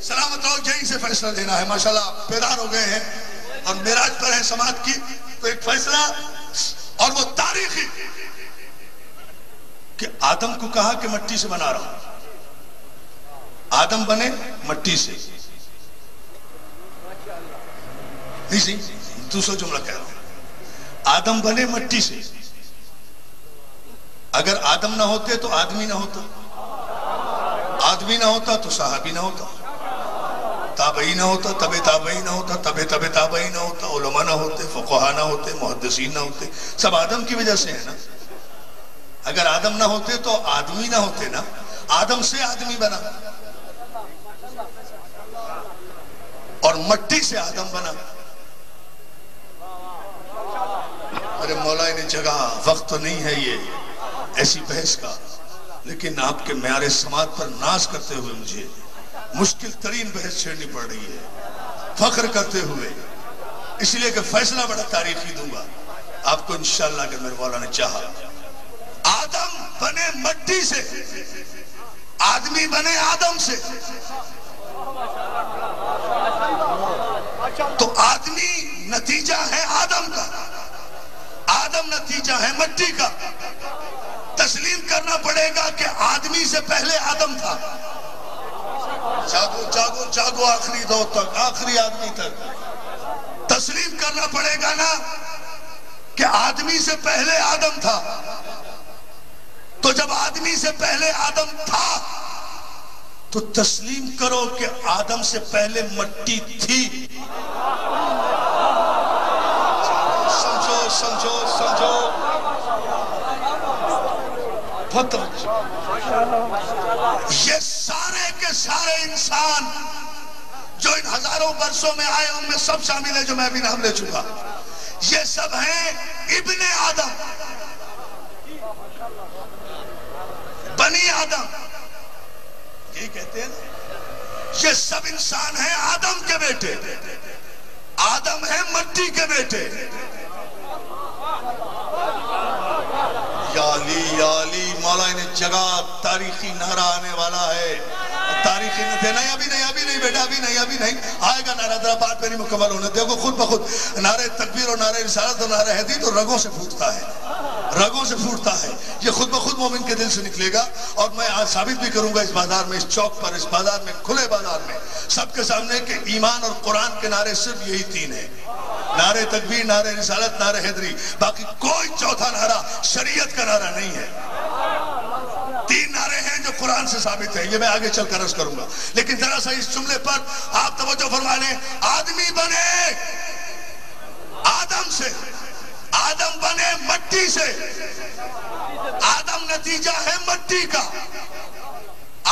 سلامت رہو، یہیں سے فیصلہ دینا ہے۔ ماشاءاللہ بیدار ہو گئے ہیں اور معراج پر ہے سماعت کی، تو ایک فیصلہ اور وہ تاریخی کہ آدم کو کہا کہ مٹی سے بنا رہا ہوں، آدم بنے مٹی سے، نہیں دوسرا جملہ کہہ رہا ہوں، آدم بنے مٹی سے۔ اگر آدم نہ ہوتے تو آدمی نہ ہوتا، آدمی نہ ہوتا تو صحابی نہ ہوتا، تابعی نہ ہوتا، تبع تابعی نہ ہوتا، تبع تابعی نہ ہوتا، علماء نہ ہوتے، فقہاء نہ ہوتے، محدثین نہ ہوتے، سب آدم کی وجہ سے ہے نا۔ اگر آدم نہ ہوتے تو آدمی نہ ہوتے نا، آدم سے آدمی بنا اور مٹی سے آدم بنا۔ ارے مولا نے جگہ وقت تو نہیں ہے یہ ایسی بحث کا، لیکن آپ کے معیار سماعت پر ناز کرتے ہوئے مجھے مشکل ترین بحث چھیڑنی پڑ رہی ہے، فخر کرتے ہوئے، اس لیے کہ فیصلہ بڑا تاریخی دوں گا آپ کو انشاءاللہ اگر میرے مولا نے چاہا۔ آدم بنے مٹی سے، آدمی بنے آدم سے، تو آدمی نتیجہ ہے آدم کا، آدم نتیجہ ہے مٹی کا۔ تسلیم کرنا پڑے گا کہ آدمی سے پہلے آدم تھا۔ جاگو جاگو جاگو آخری دور تک، آخری آدمی تک تسلیم کرنا پڑے گا نا کہ آدمی سے پہلے آدم تھا۔ تو جب آدمی سے پہلے آدم تھا تو تسلیم کرو کہ آدم سے پہلے مٹی تھی۔ سمجھو سمجھو سمجھو، یہ سارے کے سارے انسان جو ان ہزاروں برسوں میں آئے ان میں سب شامل ہیں جو میں بھی نام لے چکا، یہ سب ہیں ابن آدم، بنی آدم، یہی کہتے ہیں۔ یہ سب انسان ہیں آدم کے بیٹے، آدم ہے مٹی کے بیٹے۔ یا علی یا علی، مولا نے جگہ تاریخی نعرہ آنے والا ہے، تاریخی نہ دینا، ابھی نہیں بیٹا، ابھی نہیں آئے گا نعرہ، ذرا بات میری مکمل ہونے دیکھو۔ خود بخود نعرہ تکبیر اور نعرہ رسالت اور نعرہ حیدر تو رگوں سے پھوٹتا ہے، رگوں سے پھوٹتا ہے، یہ خود بخود مومن کے دل سے نکلے گا۔ اور میں آج ثابت بھی کروں گا اس بازار میں، اس چوک پر، اس بازار میں، کھلے بازار میں سب کے سامنے کہ ایمان اور قرآن کے نعرے صرف یہی تین ہیں، نعرہ تکبیر، نعرہ رسالت، نعرہ حیدری، باقی کوئی چوتھا نعرہ شریعت کا نعرہ نہیں ہے۔ تین نعرے ہیں جو جو قرآن سے ثابت ہے، یہ میں آگے چل کر عرض کروں گا، لیکن ذرا سا اس جملے پر آپ توجہ فرما لیں. آدمی بنے آدم سے، آدم بنے مٹی سے. آدم نتیجہ ہے مٹی کا.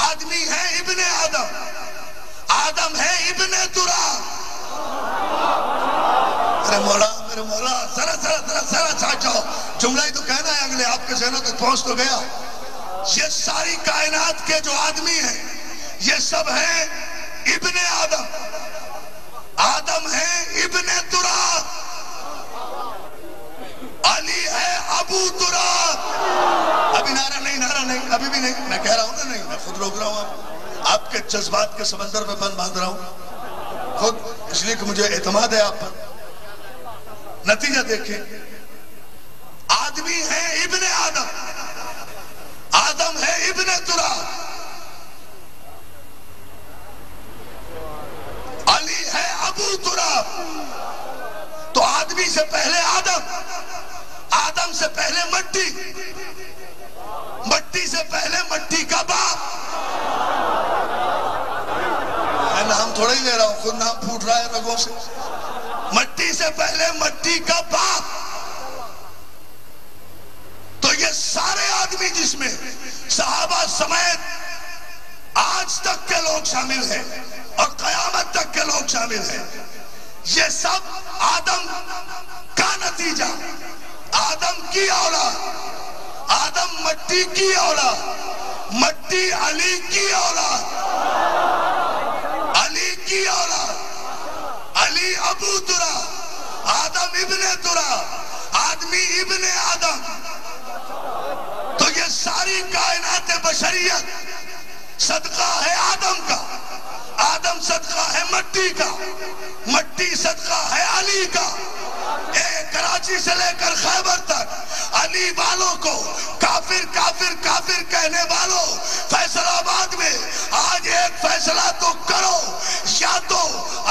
آدمی ہے ابن آدم، آدم ہے ابن تراب. میرے مولا ذرا ساتھ جاؤ، جملہ ہی تو کہنا ہے، اگلے آپ کے ذہنوں تک پہنچ تو گیا. یہ ساری کائنات کے جو آدمی ہیں یہ سب ہیں ابن آدم. آدم ہے ابن تراب، علی ہے ابو تراب. ابھی نعرہ نہیں، ابھی بھی نہیں، میں کہہ رہا ہوں نا، نہیں، میں خود روک رہا ہوں. آپ کے جذبات کے سمندر میں باندھ رہا ہوں خود، اس لیے کہ مجھے اعتماد ہے آپ پر. نتیجہ دیکھیں، آدمی ہے ابن آدم، آدم ہے ابن تراب، علی ہے ابو تراب. تو آدمی سے پہلے آدم، آدم سے پہلے مٹی، مٹی سے پہلے مٹی کا باپ. میں نام تھوڑا ہی لے رہا ہوں، خود نام پھوٹ رہا ہے رگوں سے. مٹی سے پہلے مٹی کا باپ. تو یہ سارے آدمی جس میں صحابہ سمیت آج تک کے لوگ شامل ہیں اور قیامت تک کے لوگ شامل ہیں، یہ سب آدم کا نتیجہ، آدم کی اولاد. آدم مٹی کی اولاد، مٹی علی کی اولاد، علی کی اولاد، علی ابو تراب، آدم ابن تراب، آدمی ابن آدم. تو یہ ساری کائنات بشریت صدقہ ہے آدم کا، آدم صدقہ ہے مٹی کا، مٹی صدقہ ہے علی کا. کراچی سے لے کر خیبر تک علی والوں کو کافر کافر کافر کہنے والوں، فیصل آباد میں آج ایک فیصلہ تو کرو، یا تو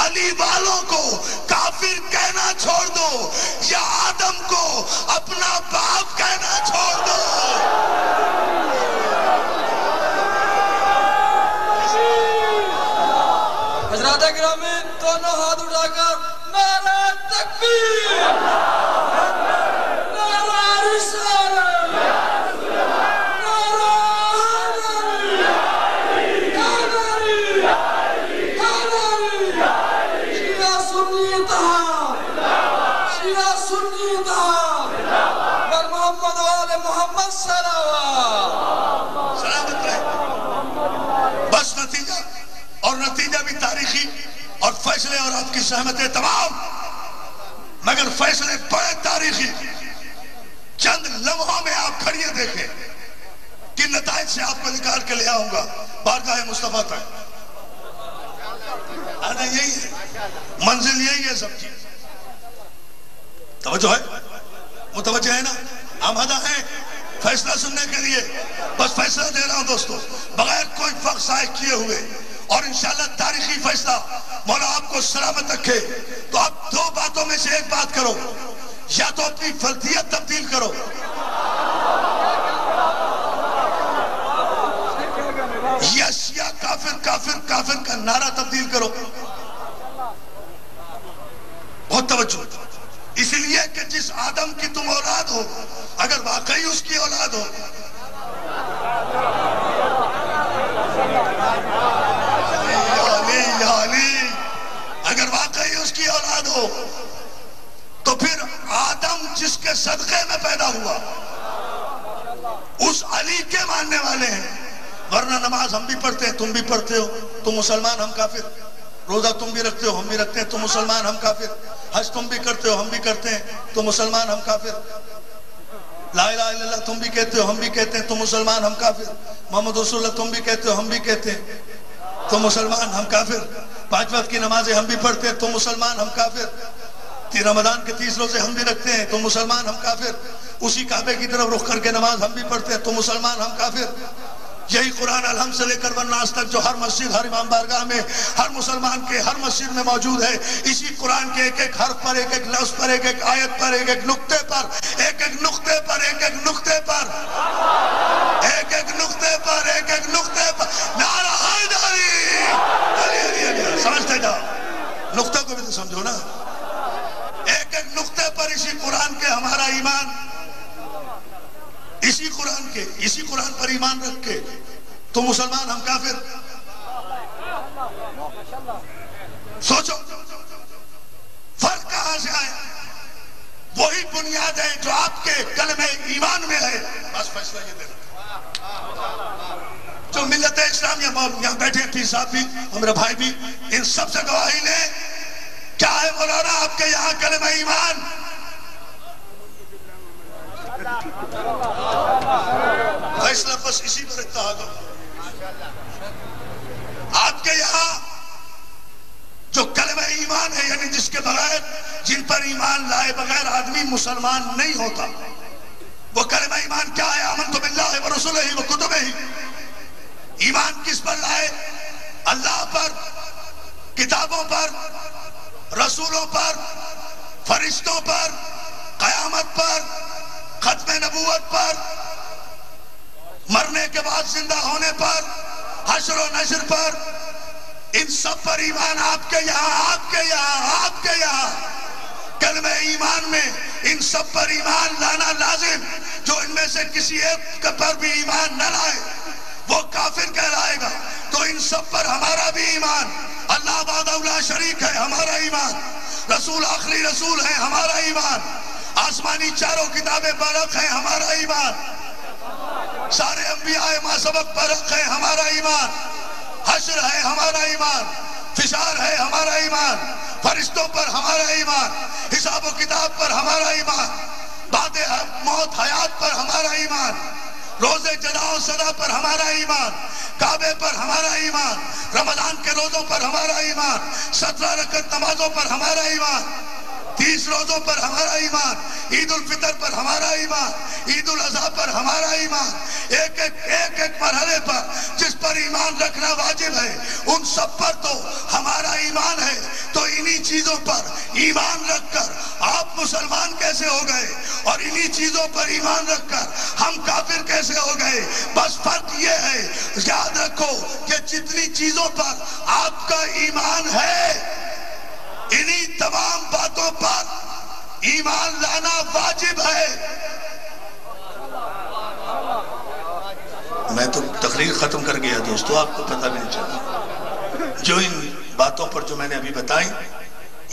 علی والوں کو کافر کہنا چھوڑ دو یا آدم کو اپنا باپ کہنا چھوڑ دو. حضرات گرامی دونوں ہاتھ اٹھا کر نعرہ تکبیر، نعرہ رسالت، نعرہ حیدری، حیدری، شیعہ سنی اتحاد، شیعہ سنی اتحاد، بر محمد و آل محمد صلوات. سلامت رہے. بس نتیجہ، اور نتیجہ بھی تاریخی، اور فیصلے اور آپ کی سہمتیں تمام، مگر فیصلے بڑے تاریخی. چند لمحوں میں آپ کھڑیے دیکھیں کن نتائج سے آپ کو نکال کے لے آؤں گا بارگاہ مصطفیٰ تک. آنا یہی ہے، منزل یہی ہے سب کی. توجہ ہے، متوجہ ہے نا، آمادہ ہیں فیصلہ سننے کے لیے؟ بس فیصلہ دے رہا ہوں دوستو، بغیر کوئی فخر ظاہر کیے ہوئے، اور انشاءاللہ تاریخی فیصلہ. مولا آپ کو سلامت رکھے. تو آپ دو باتوں میں سے ایک بات کرو، یا تو اپنی فردیت تبدیل کرو، یا شیعہ کافر کافر کافر کا نعرہ تبدیل کرو. بہت توجہ، اس لیے کہ جس آدم کی تم اولاد ہو، اگر واقعی اس کی اولاد ہو، اگر واقعی اس کی اولاد ہو، تو پھر آدم جس کے صدقے میں پیدا ہوا اس علی کے ماننے والے ہیں. ورنہ نماز ہم بھی پڑھتے ہیں، تم بھی پڑھتے ہو، تم مسلمان ہم کافر. روزہ تم بھی رکھتے ہو، ہم بھی رکھتے ہیں، تم مسلمان ہم کافر. حج تم بھی کرتے ہو، ہم بھی کرتے ہیں، تم مسلمان ہم کافر. لا الہ الا اللہ تم بھی کہتے ہو، ہم بھی کہتے ہیں، تم مسلمان ہم کافر. محمد رسول اللہ تم بھی کہتے ہو، ہم بھی کہتے ہیں، تم مسلمان ہم کافر. 5 وقت کی نمازیں ہم بھی پڑھتے ہیں، تم مسلمان ہم کافر. رمضان کے 30 روزے ہم بھی رکھتے ہیں، تم مسلمان ہم کافر. اسی کعبے کی طرف رخ کر کے نماز ہم بھی پڑھتے ہیں، تم مسلمان ہم کافر. یہی قرآن الحمد سے لے کر والناس تک جو ہر مسجد، ہر امام بارگاہ میں، ہر مسلمان کے ہر مسجد میں موجود ہے، اسی قرآن کے ایک ایک حرف پر، ایک ایک لفظ پر، ایک ایک آیت پر، ایک ایک نقطے پر، ایک ایک نقطے پر، ایک ایک نقطے پر، ایک ایک نقطے پر، ایک ایک نقطے پر نعرہ حیدری، علی علی علی، سمجھتے جاؤ، نقطے کو بھی تو سمجھو نا، ایک ایک نقطے پر اسی قرآن کے ہمارا ایمان، اسی قرآن پر ایمان رکھ کے تو مسلمان، ہم کافر؟ سوچو فرق کہاں سے آئے؟ وہی بنیاد ہے جو آپ کے کلمہ ایمان میں ہے، بس فیصلہ یہ دینا۔ جو ملت اسلام یہاں بیٹھے ہیں، پیر صاحب بھی، ہمارے بھائی بھی، ان سب سے گواہی لیں، کیا ہے مولانا آپ کے یہاں کلمہ ایمان؟ فیصلہ بس اسی پر اتحاد ہو۔ آپ کے یہاں جو کلمہ ایمان ہے، یعنی جس کے بغیر، جن پر ایمان لائے بغیر آدمی مسلمان نہیں ہوتا، وہ کلمہ ایمان کیا ہے؟ آمنت باللہ ورسولہ وکتبہ۔ ایمان کس پر لائے؟ اللہ پر، کتابوں پر، رسولوں پر، فرشتوں پر، قیامت پر، ختم نبوت پر، مرنے کے بعد زندہ ہونے پر، حشر و نشر پر، ان سب پر ایمان آپ کے یہاں کلمہ ایمان میں ان سب پر ایمان لانا لازم۔ جو ان میں سے کسی ایک پر بھی ایمان نہ لائے وہ کافر کہلائے گا۔ تو ان سب پر ہمارا بھی ایمان، اللہ وحدہ لا شریک ہے ہمارا ایمان، رسول آخری رسول ہے ہمارا ایمان، آسمانی چاروں کتابیں برحق ہیں ہمارا ایمان، سارے انبیاء ما سبق برحق ہیں ہمارا ایمان، حشر ہے ہمارا ایمان، فشار ہے ہمارا ایمان، فرشتوں پر ہمارا ایمان، حساب و کتاب پر ہمارا ایمان، بعد موت حیات پر ہمارا ایمان، روزے جزا و سزا پر ہمارا ایمان، کعبے پر ہمارا ایمان، رمضان کے روزوں پر ہمارا ایمان، 17 رکعت نمازوں پر ہمارا ایمان، 30 روزوں پر ہمارا ایمان، عید الفطر پر ہمارا ایمان، عید الاضحیٰ پر ہمارا ایمان، ایک ایک مرحلے پر جس پر ایمان رکھنا واجب ہے ان سب پر تو ہمارا ایمان ہے۔ تو انہی چیزوں پر ایمان رکھ کر آپ مسلمان کیسے ہو گئے اور انہی چیزوں پر ایمان رکھ کر ہم کافر کیسے ہو گئے؟ بس فرق یہ ہے، یاد رکھو کہ جتنی چیزوں پر آپ کا ایمان ہے انہی تمام باتوں پر ایمان لانا واجب ہے۔ میں تو تقریر ختم کر گیا دوستو، آپ کو پتہ بھی نہیں چلا۔ جو ان باتوں پر جو میں نے ابھی بتائیں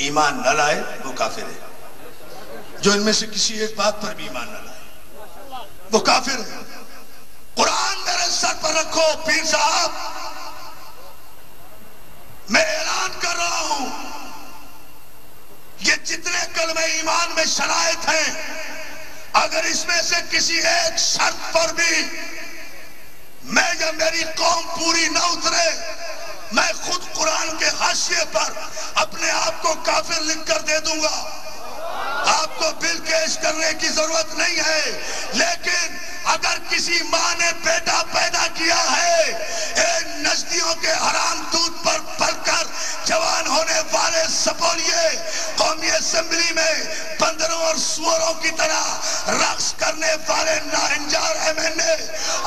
ایمان نہ لائے وہ کافر ہے، جو ان میں سے کسی ایک بات پر بھی ایمان نہ لائے وہ کافر ہے۔ قرآن میرے سر پر رکھو پیر صاحب، میں اعلان کر رہا ہوں، یہ جتنے کلمہ ایمان میں شرائط ہیں، اگر اس میں سے کسی ایک شرط پر بھی میں یا میری قوم پوری نہ اترے، میں خود قرآن کے حاشیے پر اپنے آپ کو کافر لکھ کر دے دوں گا۔ آپ کو بل کیش کرنے کی ضرورت نہیں ہے، لیکن اگر کسی ماں نے بیٹا پیدا کیا ہے نزدیوں کے حرام دودھ پر پل کر جوان ہونے والے سپولیے قومی اسمبلی میں بندروں اور سوروں کی طرح رقص کرنے والے ناہنجار ایم این اے،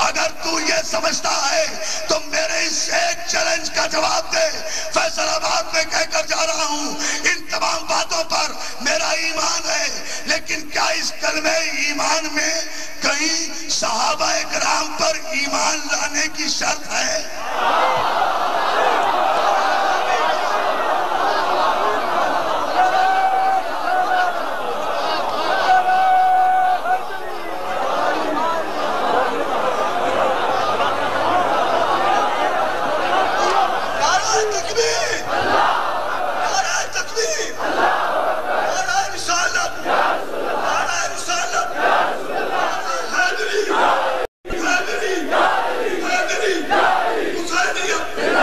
اگر تو یہ سمجھتا ہے تو میرے اس ایک چیلنج کا جواب دے۔ فیصل آباد میں کہہ کر جا رہا ہوں، ان تمام باتوں پر میرا ایمان ہے، لیکن کیا اس کلمہ ایمان میں کہیں صحابہ اکرام پر ایمان لانے کی شرط ہے؟ حیدری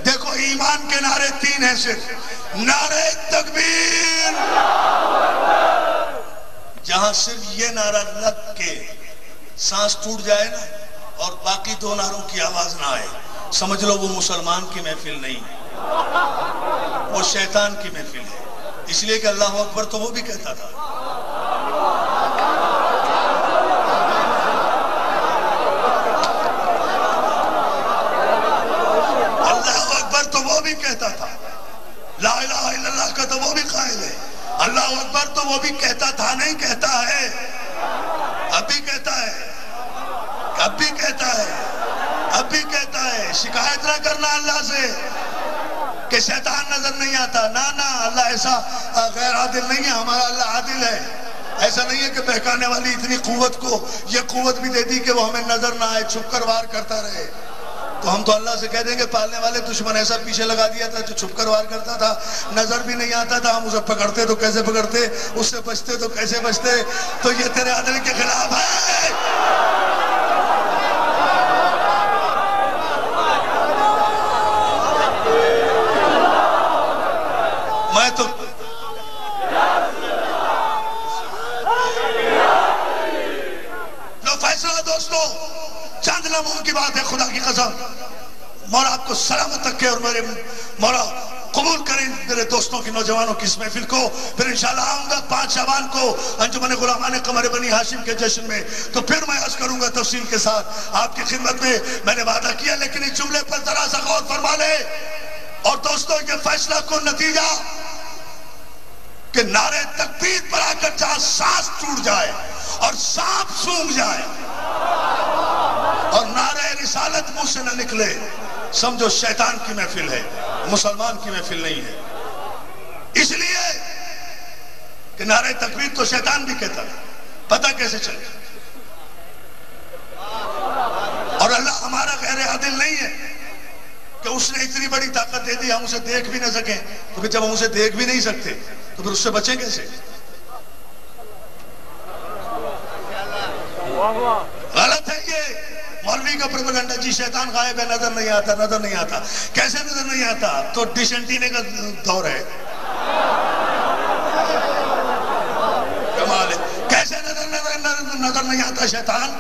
دیکھو ایمان کے نعرے تین ہیں صرف، نعرے تکبیر، جہاں صرف یہ نعرہ لگ کے سانس ٹوٹ جائے نا اور باقی دو نعروں کی آواز نہ آئے، سمجھ لو وہ مسلمان کی محفل نہیں، وہ شیطان کی محفل ہے۔ اس لیے کہ اللہ اکبر تو وہ بھی کہتا تھا، اللہ اکبر تو وہ بھی کہتا تھا، لا الہ الا اللہ کا تو وہ بھی قائل ہے، اللہ اکبر تو وہ بھی کہتا تھا، نہیں کہتا ہے، اب بھی کہتا ہے، اب بھی کہتا ہے، اب بھی کہتا ہے۔ شکایت نہ کرنا اللہ سے کہ شیطان نظر نہیں آتا، نہ اللہ ایسا غیر عادل نہیں ہے، ہمارا اللہ عادل ہے۔ ایسا نہیں ہے کہ بہکانے والی اتنی قوت کو یہ قوت بھی دے دی کہ وہ ہمیں نظر نہ آئے، چھپ کر وار کرتا رہے، تو ہم تو اللہ سے کہہ دیں گے پالنے والے دشمن ایسا پیچھے لگا دیا تھا جو چھپ کر وار کرتا تھا، نظر بھی نہیں آتا تھا، ہم اسے پکڑتے تو کیسے پکڑتے، اس سے بچتے تو کیسے بچتے، تو یہ تیرے عدل کے خلاف ہے۔ میں تو لو فیصلہ دوستو، چند لمحوں کی بات ہے، خدا کی قسم، مولا آپ کو سلامت رکھے اور میرے مولا قبول کریں میرے دوستوں کی، نوجوانوں کی اس محفل کو۔ پھر انشاءاللہ آؤں گا 5 شعبان کو انجمن غلامان قمر بنی ہاشم کے جشن میں، تو پھر میں عرض کروں گا تفصیل کے ساتھ آپ کی خدمت میں نے وعدہ کیا، لیکن اس جملے پر ذرا سا غور فرما لے۔ اور دوستوں یہ فیصلہ کو نتیجہ کہ نعرے تکبیر پر آ کر جہاں سانس ٹوٹ جائے اور سانپ سونگ جائے اور نعرے رسالت منہ سے نہ نکلے، سمجھو شیطان کی محفل ہے، مسلمان کی محفل نہیں ہے۔ اس لیے کہ نعرے تکبیر تو شیطان بھی کہتا ہے، پتہ کیسے چلے؟ اور اللہ ہمارا غیر عادل نہیں ہے کہ اس نے اتنی بڑی طاقت دے دی ہم اسے دیکھ بھی نہ سکیں، تو پھر جب ہم اسے دیکھ بھی نہیں سکتے تو پھر اس سے بچیں کیسے؟ غلط ہے یہ مولوی کا پروپیگنڈا، جی شیطان غائب ہے، نظر نہیں آتا، نظر نہیں آتا۔ کیسے نظر نہیں آتا؟ تو ڈش اینٹینے کا دور ہے، کمال ہے۔ کیسے نظر نہیں آتا شیطان؟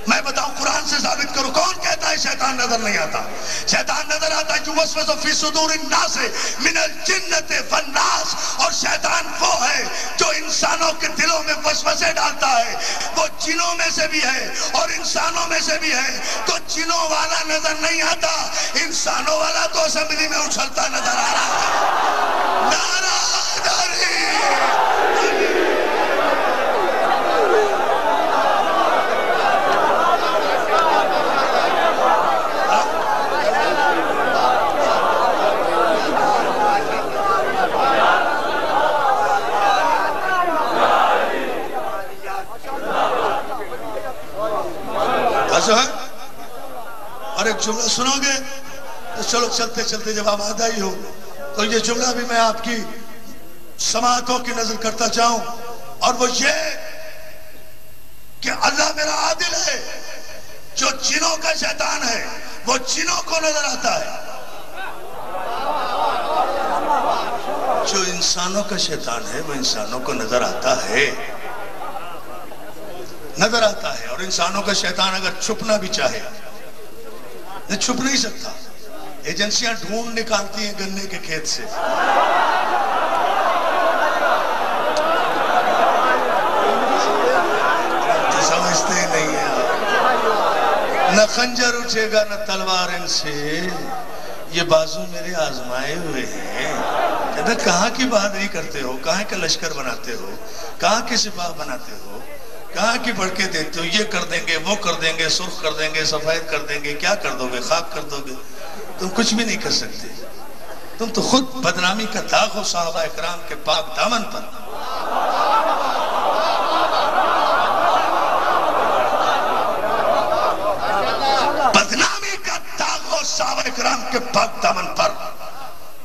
میں بتاؤں، قرآن سے ثابت کروں، کون کہتا ہے شیطان نظر نہیں آتا؟ شیطان نظر آتا ہے، یوسوس فی صدور الناس من الجنۃ والناس، اور شیطان وہ ہے جو انسانوں کے دلوں میں وسوسے ڈالتا ہے، وہ جنوں میں سے بھی ہے اور انسانوں میں سے بھی ہے۔ تو جنوں والا نظر نہیں آتا، انسانوں والا تو اسمبلی میں اچھلتا نظر آ رہا ہے۔ نعرہ حیدری! اور ایک جملہ سنو گے تو چلو چلتے چلتے جب آپ آدھا ہی ہو تو یہ جملہ بھی میں آپ کی سماعتوں کی نظر کرتا چاہوں، اور وہ یہ کہ اللہ میرا عادل ہے، جو جنوں کا شیطان ہے وہ جنوں کو نظر آتا ہے، جو انسانوں کا شیطان ہے وہ انسانوں کو نظر آتا ہے، نظر آتا ہے۔ اور انسانوں کا شیطان اگر چھپنا بھی چاہے چھپ نہیں سکتا، ایجنسیاں ڈھونڈ نکالتی ہیں گنے کے کھیت سے، تو سمجھتے نہیں ہیں، نہ خنجر اٹھے گا نہ تلوار ان سے، یہ بازو میرے آزمائے ہوئے ہیں۔ کہتا کہاں کی بہادری کرتے ہو، کہاں کا لشکر بناتے ہو، کہاں کی سپاہ بناتے ہو، کہاں کی بڑھ کے دیتے ہو، یہ کر دیں گے، وہ کر دیں گے، سرخ کر دیں گے، سفید کر دیں گے، کیا کر دو گے، خاک کر دو گے، تم کچھ بھی نہیں کر سکتے، تم تو خود بدنامی کا داغ ہو صحابہ اکرام کے پاک دامن پر۔ بدنامی کا داغ ہو صحابہ اکرام کے پاک دامن پر۔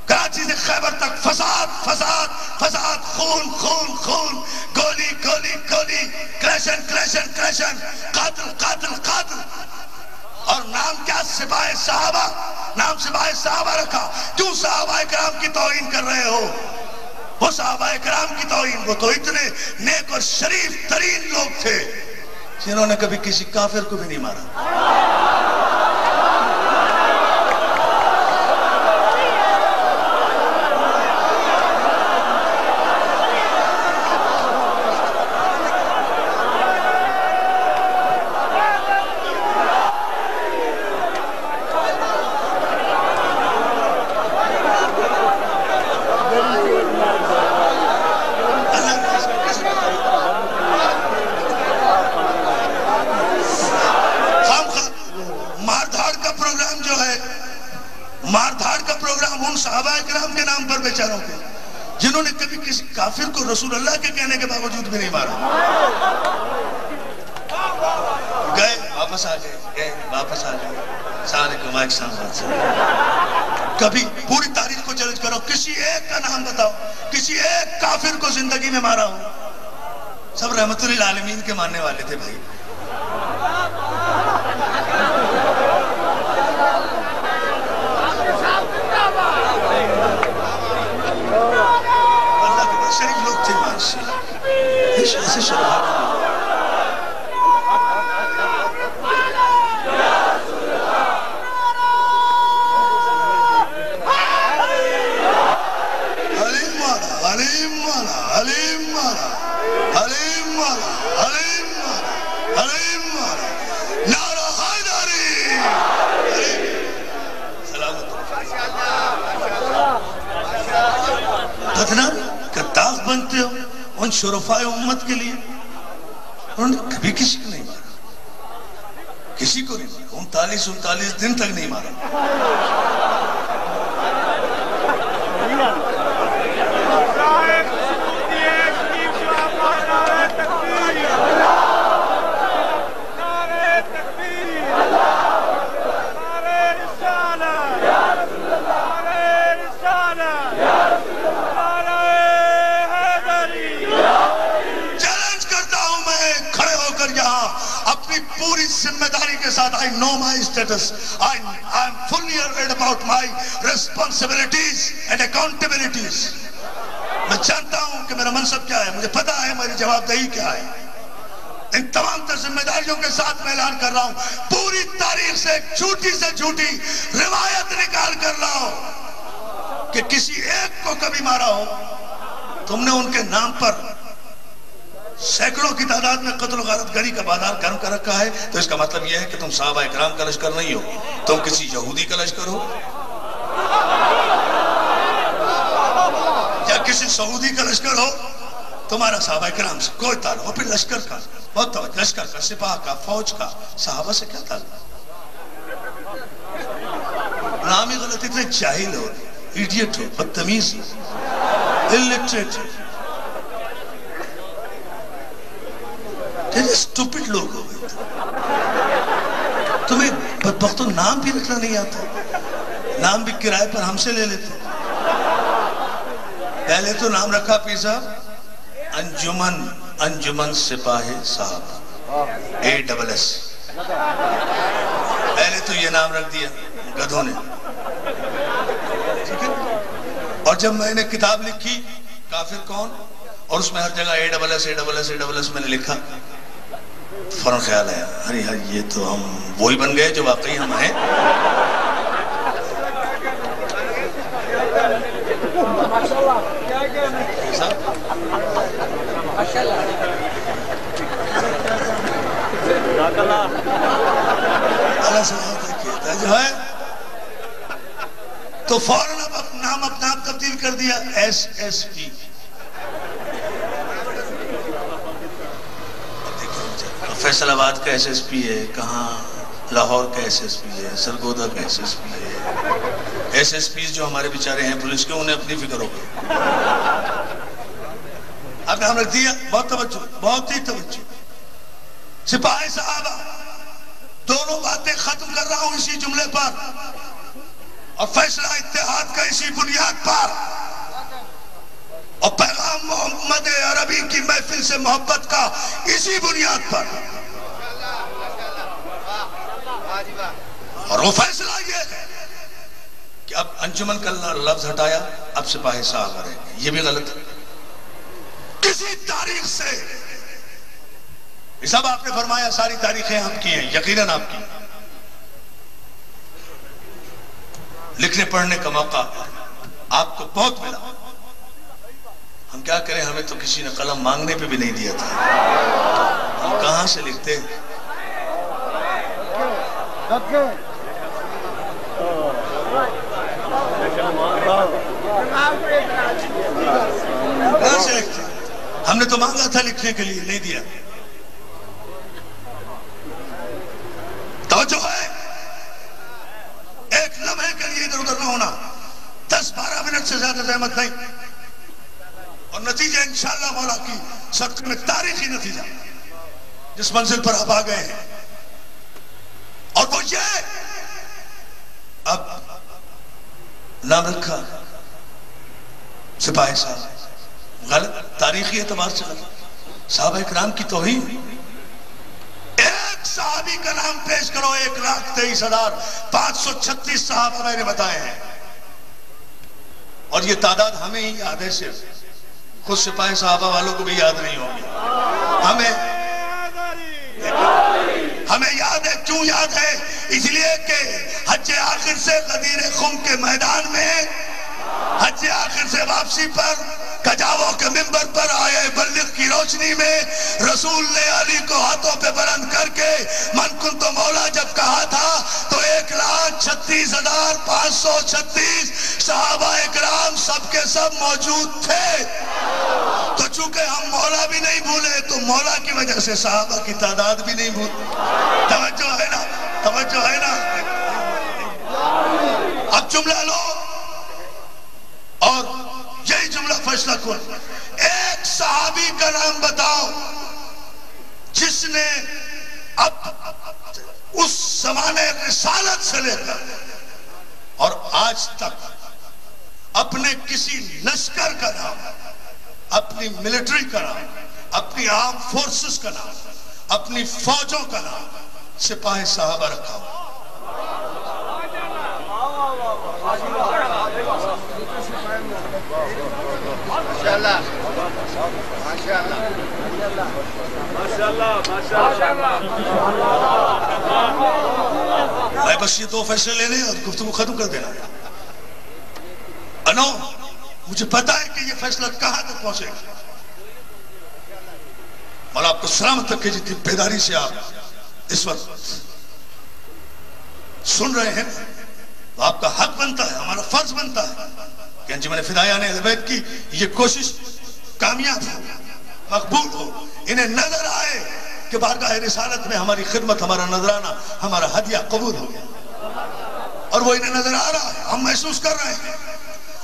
کراچی سے خیبر تک فساد فساد فساد، خون خون خون، گولی گولی گولی، کریشن کریشن کریشن، قاتل قاتل قاتل، اور نام کیا؟ سپاہ صحابہ. نام سپاہ صحابہ رکھا. کیوں صحابہ کرام کی توہین کر رہے ہو؟ وہ صحابہ کرام کی توہین، وہ تو اتنے نیک اور شریف ترین لوگ تھے جنہوں نے کبھی کسی کافر کو بھی نہیں مارا. صحابہ کرام کے نام پر بیچاروں کے، جنہوں نے کبھی کسی کافر کو رسول اللہ کے کہنے کے باوجود بھی نہیں مارا. گئے واپس آ گئے سارے کو مائک سامنے سے. کبھی پوری تاریخ کو چیلنج کرو، کسی ایک کا نام بتاؤ کسی ایک کافر کو زندگی میں مارا ہو. سب رحمت للعالمین کے ماننے والے تھے بھائی. شریف لوگ تھے ماشی ایسے شرحات علیم مالا علیم مالا علیم مالا علیم مالا علیم مالا علیم مالا نعرہ حیدری سلامت. ادنا داغ بنتے ہو ان شرفاء امت کے لیے. انہوں نے کبھی کسی کو نہیں مارا، کسی کو نہیں مارا. 39 دن تک نہیں مارا. پوری ذمہ داری کے ساتھ I know my status. I am fully aware about my responsibilities and accountabilities. میں جانتا ہوں کہ میرا منصب کیا ہے، مجھے پتا ہے میری جواب دہی کیا ہے. ان تمام تر ذمہ داریوں کے ساتھ میں اعلان کر رہا ہوں، پوری تاریخ سے جھوٹی روایت نکال کر رہا ہوں کہ کسی ایک کو کبھی مارا ہو. تم نے ان کے نام پر سینکڑوں کی تعداد میں قتل و غارت گری کا بازار گرم کر رکھا ہے. تو اس کا مطلب یہ ہے کہ تم صحابہ کرام کا لشکر نہیں ہو، تم کسی یہودی کا لشکر ہو یا کسی سعودی کا لشکر ہو. تمہارا صحابہ کرام سے کوئی تعلق ہو. پھر لشکر کا بہت توجہ، لشکر کا، سپاہ کا، فوج کا، صحابہ سے کیا تعلق؟ نام ہی غلط. اتنے جاہل ہو، ایڈیٹ ہو، بدتمیز ہو، الٹریٹ ہو، اسٹوپڈ لوگ ہو گئے. تمہیں بدبختوں نام بھی رکھنا نہیں آتا، نام بھی کرائے پر ہم سے لے لیتے. پہلے تو نام رکھا پیر صاحب انجمن سپاہ صاحب ASS. پہلے تو یہ نام رکھ دیا گدھوں نے. اور جب میں نے کتاب لکھی کافر کون، اور اس میں ہر جگہ ASS میں نے لکھا، فوراً خیال آیا ارے یہ تو ہم وہی بن گئے جو واقعی ہم ہیں. جو ہے تو فوراً اب نام اپنا آپ تبدیل کر دیا SSP. فیصل آباد کا SSP ہے، کہاں لاہور کا SSP ہے، سرگودا کا SSP ہے. SSPs جو ہمارے بیچارے ہیں پولیس کے، انہیں اپنی فکر ہو گئی. اب نے ہم رکھ دیا. بہت توجہ، بہت ہی توجہ. سپاہی صحابہ، دونوں باتیں ختم کر رہا ہوں اسی جملے پر، اور فیصلہ اتحاد کا اسی بنیاد پر، اور پیغام محمد عربی کی محفل سے محبت کا اسی بنیاد پر. اور وہ فیصلہ یہ ہے کہ اب انجمن کا لفظ ہٹایا، اب سپاہی صاحب رہیں گے، یہ بھی غلط ہے۔ کسی تاریخ سے سب آپ نے فرمایا ساری تاریخیں آپ کی ہیں، یقیناً آپ کی، لکھنے پڑھنے کا موقع آپ کو بہت ملا، ہم کیا کریں، ہمیں تو کسی نے قلم مانگنے پہ بھی نہیں دیا تھا، ہم کہاں سے لکھتے؟ کہاں سے لکھتے؟ ہم نے تو مانگا تھا لکھنے کے لیے، نہیں دیا۔ توجہ ہے، ایک لمحے کے لیے ادھر ادھر نہ ہونا، 10-12 منٹ سے زیادہ زحمت نہیں، اور نتیجہ انشاءاللہ مولا کی سخت میں تاریخی نتیجہ جس منزل پر آپ آ گئے ہیں، اور وہ یہ اب نام رکھا سپاہی صاحب، غلط، تاریخی اعتبار سے غلط، صحابہ اکرام کی توہین۔ ایک صحابی کا نام پیش کرو، 1,23,536 صحابہ میں نے بتائے ہیں، اور یہ تعداد ہمیں ہی یاد ہے، صرف خود سپاہی صحابہ والوں کو بھی یاد نہیں ہوگی، ہمیں یاد ہے۔ کیوں یاد ہے؟ اس لیے کہ حج آخر سے غدیر خم کے میدان میں، حج آخر سے واپسی پر کجاووں کے منبر پر آئے بلغ کی روشنی میں رسول نے علی کو ہاتھوں پہ بلند کر کے من کنت مولا جب کہا تھا تو 1,36,536 صحابہ اکرام سب کے سب موجود تھے۔ تو چونکہ ہم مولا بھی نہیں بھولے تو مولا کی وجہ سے صحابہ کی تعداد بھی نہیں بھول۔ توجہ ہے نا، توجہ ہے نا۔ اب جملہ لو اور یہی جملہ فیصلہ کن، ایک صحابی کا نام بتاؤ جس نے اب اس زمانے رسالت سے لے کر اور آج تک اپنے کسی لشکر کا نام، اپنی ملٹری کا نام، اپنی عام فورسز کا نام، اپنی فوجوں کا نام سپاہی صحابہ رکھا ہو۔ ماشاءاللہ ماشاءاللہ ماشاءاللہ ماشاءاللہ۔ میں بس یہ 2 فیصلے لینے اور گفتگو ختم کر دینا۔ انو مجھے پتا ہے کہ یہ فیصلہ کہاں تک پہنچے گا، مولا آپ کو سلامت رکھے، جتنی بیداری سے آپ اس وقت سن رہے ہیں تو آپ کا حق بنتا ہے، ہمارا فرض بنتا ہے کہ انجمن فدائیان اہل بیت کی یہ کوشش کامیاب ہو، مقبول ہو، انہیں نظر آئے کہ بارگاہ رسالت میں ہماری خدمت، ہمارا نظرانہ، ہمارا ہدیہ قبول ہو گیا، اور وہ انہیں نظر آ رہا ہے، ہم محسوس کر رہے ہیں،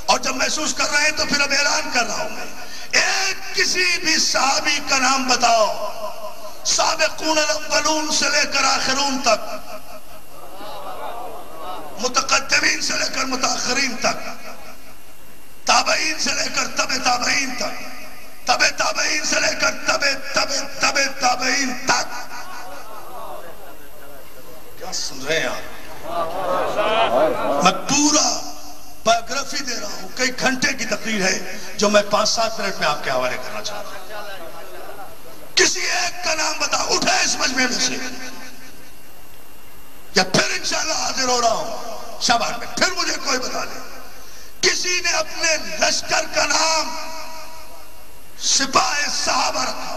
اور جب محسوس کر رہے ہیں تو پھر اب اعلان کر رہا ہوں میں، ایک کسی بھی صحابی کا نام بتاؤ، سابقون الاولون سے لے کر آخرون تک، متقدمین سے لے کر متاخرین تک، تابعین سے لے کر تبع تابعین تک، تبع تابعین سے لے کر تبع تابعین تک۔ کیا سن رہے ہیں آپ؟ میں پورا بایوگرافی دے رہا ہوں، کئی گھنٹے کی تقریر ہے جو میں 5-7 منٹ میں آپ کے حوالے کرنا چاہتا ہوں۔ کسی ایک کا نام بتا، اٹھے اس مجمع میں سے، یا پھر انشاءاللہ حاضر ہو رہا ہوں شابان میں، پھر مجھے کوئی بتا دے کسی نے اپنے لشکر کا نام سپاہی صحابہ رکھا،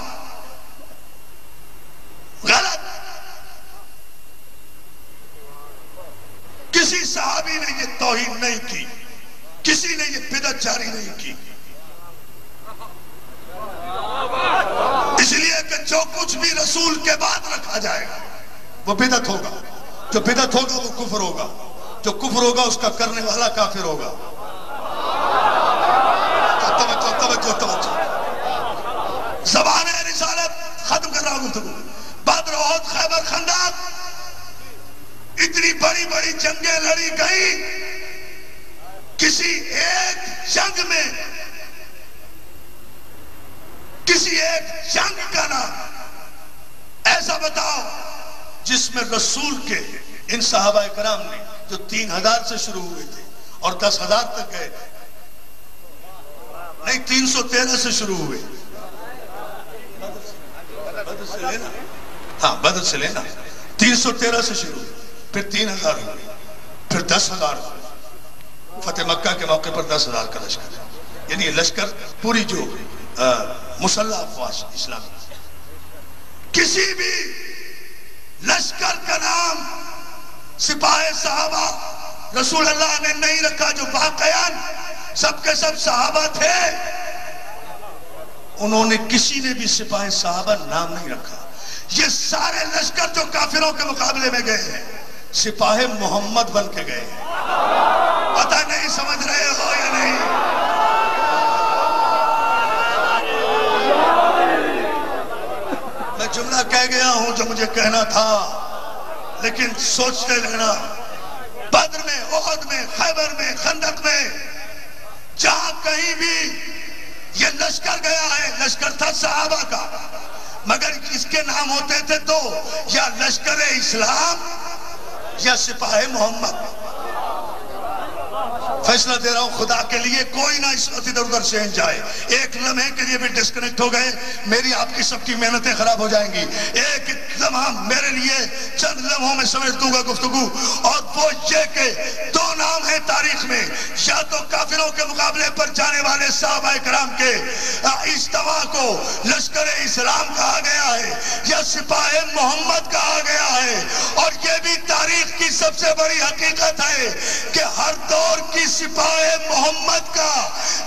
غلط۔ کسی صحابی نے یہ توہین نہیں کی، کسی نے یہ بدعت جاری نہیں کی، اس لیے کہ جو کچھ بھی رسول کے بعد رکھا جائے گا وہ بدعت ہوگا، جو بدعت ہوگا وہ کفر ہوگا، جو کفر ہوگا اس کا کرنے والا کافر ہوگا۔ توجہ زبان رسالت ختم کر رہا ہوں گفتگو۔ بدر، احد، خیبر، خندق، اتنی بڑی بڑی جنگیں لڑی گئی، کسی ایک جنگ میں، کسی ایک جنگ کا نام ایسا بتاؤ جس میں رسول کے ان صحابہ کرام نے جو 3000 سے شروع ہوئے تھے اور 10,000 تک گئے تھے، نہیں 313 سے شروع ہوئے، بدر سے لینا، ہاں بدر سے لینا، 313 سے شروع ہوئے، پھر 3000 ہوئے، پھر 10,000 ہوئے، فتح مکہ کے موقع پر 10,000 کا لشکر، یعنی یہ لشکر پوری جو مسلح افواج اسلامی، کسی بھی لشکر کا نام سپاہ صحابہ رسول اللہ نے نہیں رکھا جو واقعاً سب کے سب صحابہ تھے، انہوں نے کسی نے بھی سپاہ صحابہ نام نہیں رکھا۔ یہ سارے لشکر جو کافروں کے مقابلے میں گئے ہیں سپاہ محمد بن کے گئے ہیں۔ پتہ نہیں سمجھ رہے ہو یا نہیں؟ میں جملہ کہہ گیا ہوں جو مجھے کہنا تھا، لیکن سوچتے رہنا، بدر میں، احد میں، خیبر میں، خندق میں، جہاں کہیں بھی یہ لشکر گیا ہے، لشکر تھا صحابہ کا، مگر اس کے نام ہوتے تھے دو، یا لشکر اسلام یا سپاہ محمد۔ فیصلہ دے رہا ہوں خدا کے لیے، کوئی نہ اس وقت ادھر ادھر چینج جائے، ایک لمحے کے لیے بھی ڈسکنیکٹ ہو گئے میری آپ کی سب کی محنتیں خراب ہو جائیں گی۔ ایک لمحہ میرے لیے چند لمحوں میں سمیٹ دوں گا گفتگو، اور وہ یہ کہ دو نام ہیں تاریخ میں، یا تو کافروں کے مقابلے پر جانے والے صحابہ کرام کے اجتماع کو لشکر اسلام کہا گیا ہے یا سپاہ محمد کہا گیا ہے۔ اور یہ بھی تاریخ کی سب سے بڑی حقیقت ہے کہ ہر دور کی سپاہ محمد کا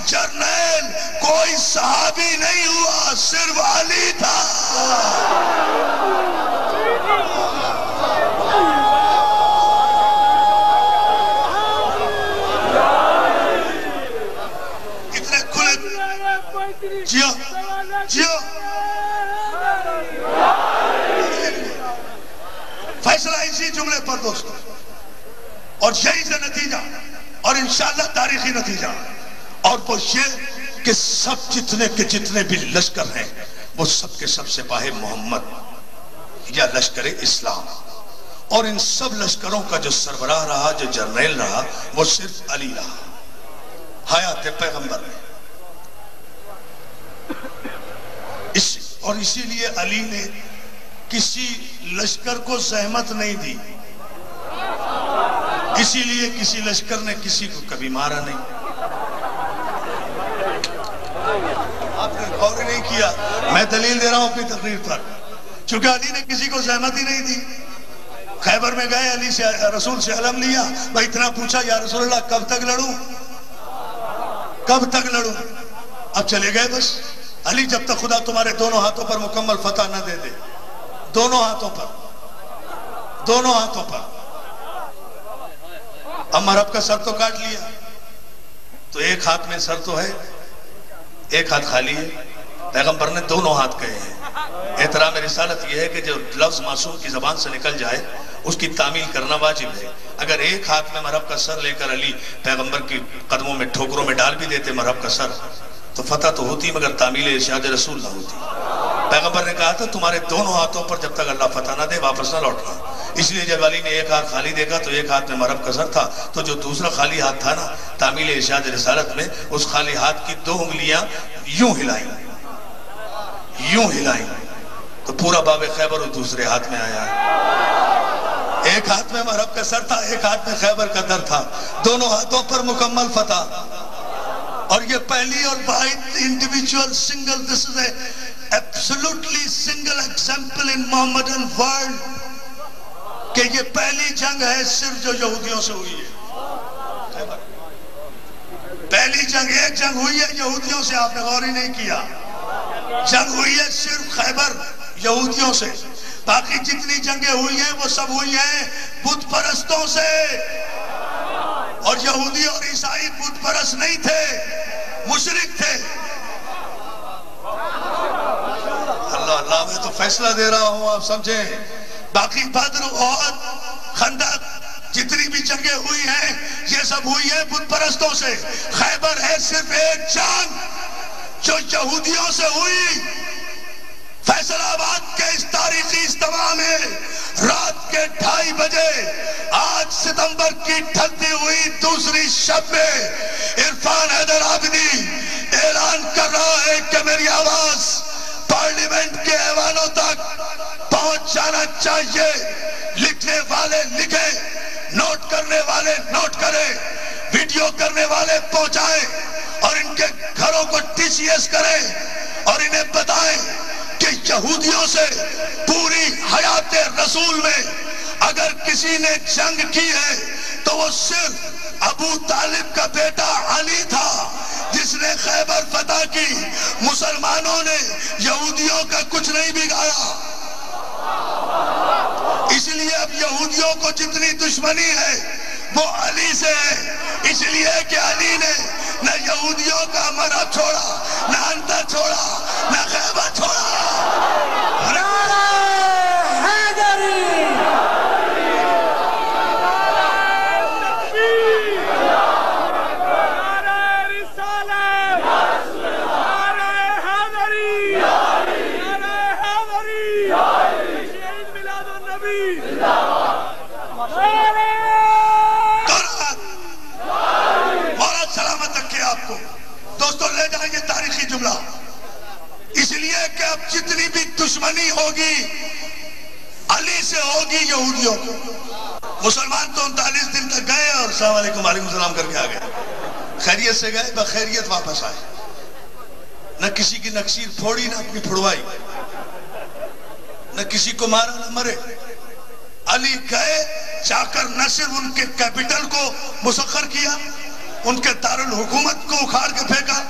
جرنیل کوئی صحابی نہیں ہوا، صرف علی تھا۔ اتنے کھلے جیو جیو فیصلہ اسی جملے پر دوستو، اور یہی سے نتیجہ، اور انشاءاللہ تاریخی نتیجہ، اور وہ یہ کہ سب جتنے کے جتنے بھی لشکر ہیں وہ سب کے سب سپاہ محمد یا لشکر اسلام، اور ان سب لشکروں کا جو سربراہ رہا، جو جرنیل رہا، وہ صرف علی رہا حیات پیغمبر میں۔ اور اسی لیے علی نے کسی لشکر کو زحمت نہیں دی، اسی لیے کسی لشکر نے کسی کو کبھی مارا نہیں۔ آپ نے غور نہیں کیا، میں دلیل دے رہا ہوں اپنی تقریر پر، چونکہ علی نے کسی کو زحمت ہی نہیں دی۔ خیبر میں گئے، علی سے رسول سے علم لیا، وہ اتنا پوچھا یا رسول اللہ کب تک لڑوں، کب تک لڑوں؟ اب چلے گئے بس۔ علی جب تک خدا تمہارے دونوں ہاتھوں پر مکمل فتح نہ دے دے، دونوں ہاتھوں پر، دونوں ہاتھوں پر، اب عرب کا سر تو کاٹ لیا، تو ایک ہاتھ میں سر تو ہے، ایک ہاتھ خالی ہے۔ پیغمبر نے دونوں ہاتھ کہے ہیں۔ احترام رسالت یہ ہے کہ جو لفظ معصوم کی زبان سے نکل جائے اس کی تعمیل کرنا واجب ہے۔ اگر ایک ہاتھ میں مرحب کا سر لے کر علی پیغمبر کی قدموں میں ٹھوکروں میں ڈال بھی دیتے مرحب کا سر، تو فتح تو ہوتی مگر تعمیل ارشاد رسول نہ ہوتی۔ پیغمبر نے کہا تھا تمہارے دونوں ہاتھوں پر جب تک اللہ فتح نہ دے واپس نہ لوٹنا۔ اس لیے جب علی نے ایک ہاتھ خالی دیکھا تو ایک ہاتھ میں مرحب کا سر تھا، تو جو دوسرا خالی ہاتھ تھا نا، تعمیل ارشاد رسالت میں اس خالی ہاتھ کی 2 انگلیاں یوں ہلائیں، یوں ہلائیں، تو پورا باب خیبر اس دوسرے ہاتھ میں آیا۔ ایک ہاتھ میں مرحب کا سر تھا، ایک ہاتھ میں خیبر کا در تھا، دونوں ہاتھوں پر مکمل فتح۔ اور یہ پہلی اور واحد individual single, this is a absolutely single example in Mohammedan world کہ یہ پہلی جنگ ہے صرف جو یہودیوں سے ہوئی ہے۔ پہلی جنگ، ایک جنگ ہوئی ہے یہودیوں سے، آپ نے غور ہی نہیں کیا۔ جنگ ہوئی ہے صرف خیبر یہودیوں سے، باقی جتنی جنگیں ہوئی ہیں وہ سب ہوئی ہیں بت پرستوں سے، اور یہودی اور عیسائی بت پرست نہیں تھے، مشرک تھے۔ اللہ اللہ، میں تو فیصلہ دے رہا ہوں، آپ سمجھیں۔ باقی بدر، احد، خندق، جتنی بھی جنگیں ہوئی ہیں یہ سب ہوئی ہیں بت پرستوں سے۔ خیبر ہے صرف ایک جنگ جو یہودیوں سے ہوئی، فیصل آباد کے اس تاریخی اجتماع میں رات کے 2:30 بجے آج ستمبر کی ڈھلتی ہوئی دوسری شب میں عرفان حیدر عابدی اعلان کر رہا ہے کہ میری آواز پارلیمنٹ کے ایوانوں تک پہنچ جانا چاہیے. لکھنے والے لکھیں، نوٹ کرنے والے نوٹ کریں، ویڈیو کرنے والے پہنچائیں اور ان کے گھروں کو TCS کریں اور انہیں بتائیں کہ یہودیوں سے پوری حیات رسول میں اگر کسی نے جنگ کی ہے تو وہ صرف ابو طالب کا بیٹا علی تھا جس نے خیبر فتح کی. مسلمانوں نے یہودیوں کا کچھ نہیں بگاڑا. اس لیے اب یہودیوں کو جتنی دشمنی ہے وہ علی سے ہے، اس لیے کہ علی نے نہ یہودیوں کا مرہب چھوڑا، نہ انتر چھوڑا، نہ خیبر چھوڑا. دوستوں لے جائیں تاریخی جملہ، اس لیے کہ اب جتنی بھی دشمنی ہوگی علی سے ہوگی یہودیوں کو. مسلمان تو 39 دن تک گئے اور السلام علیکم وعلیکم السلام کر کے آ گئے، خیریت سے گئے، بخیریت واپس آئے. نہ کسی کی نکسیر پھوڑی، نہ اپنی پھڑوائی، نہ کسی کو مارا نہ مرے. علی گئے، جا کر نہ صرف ان کے کیپٹل کو مسخر کیا، ان کے دارالحکومت کو اکھاڑ کے پھینکا،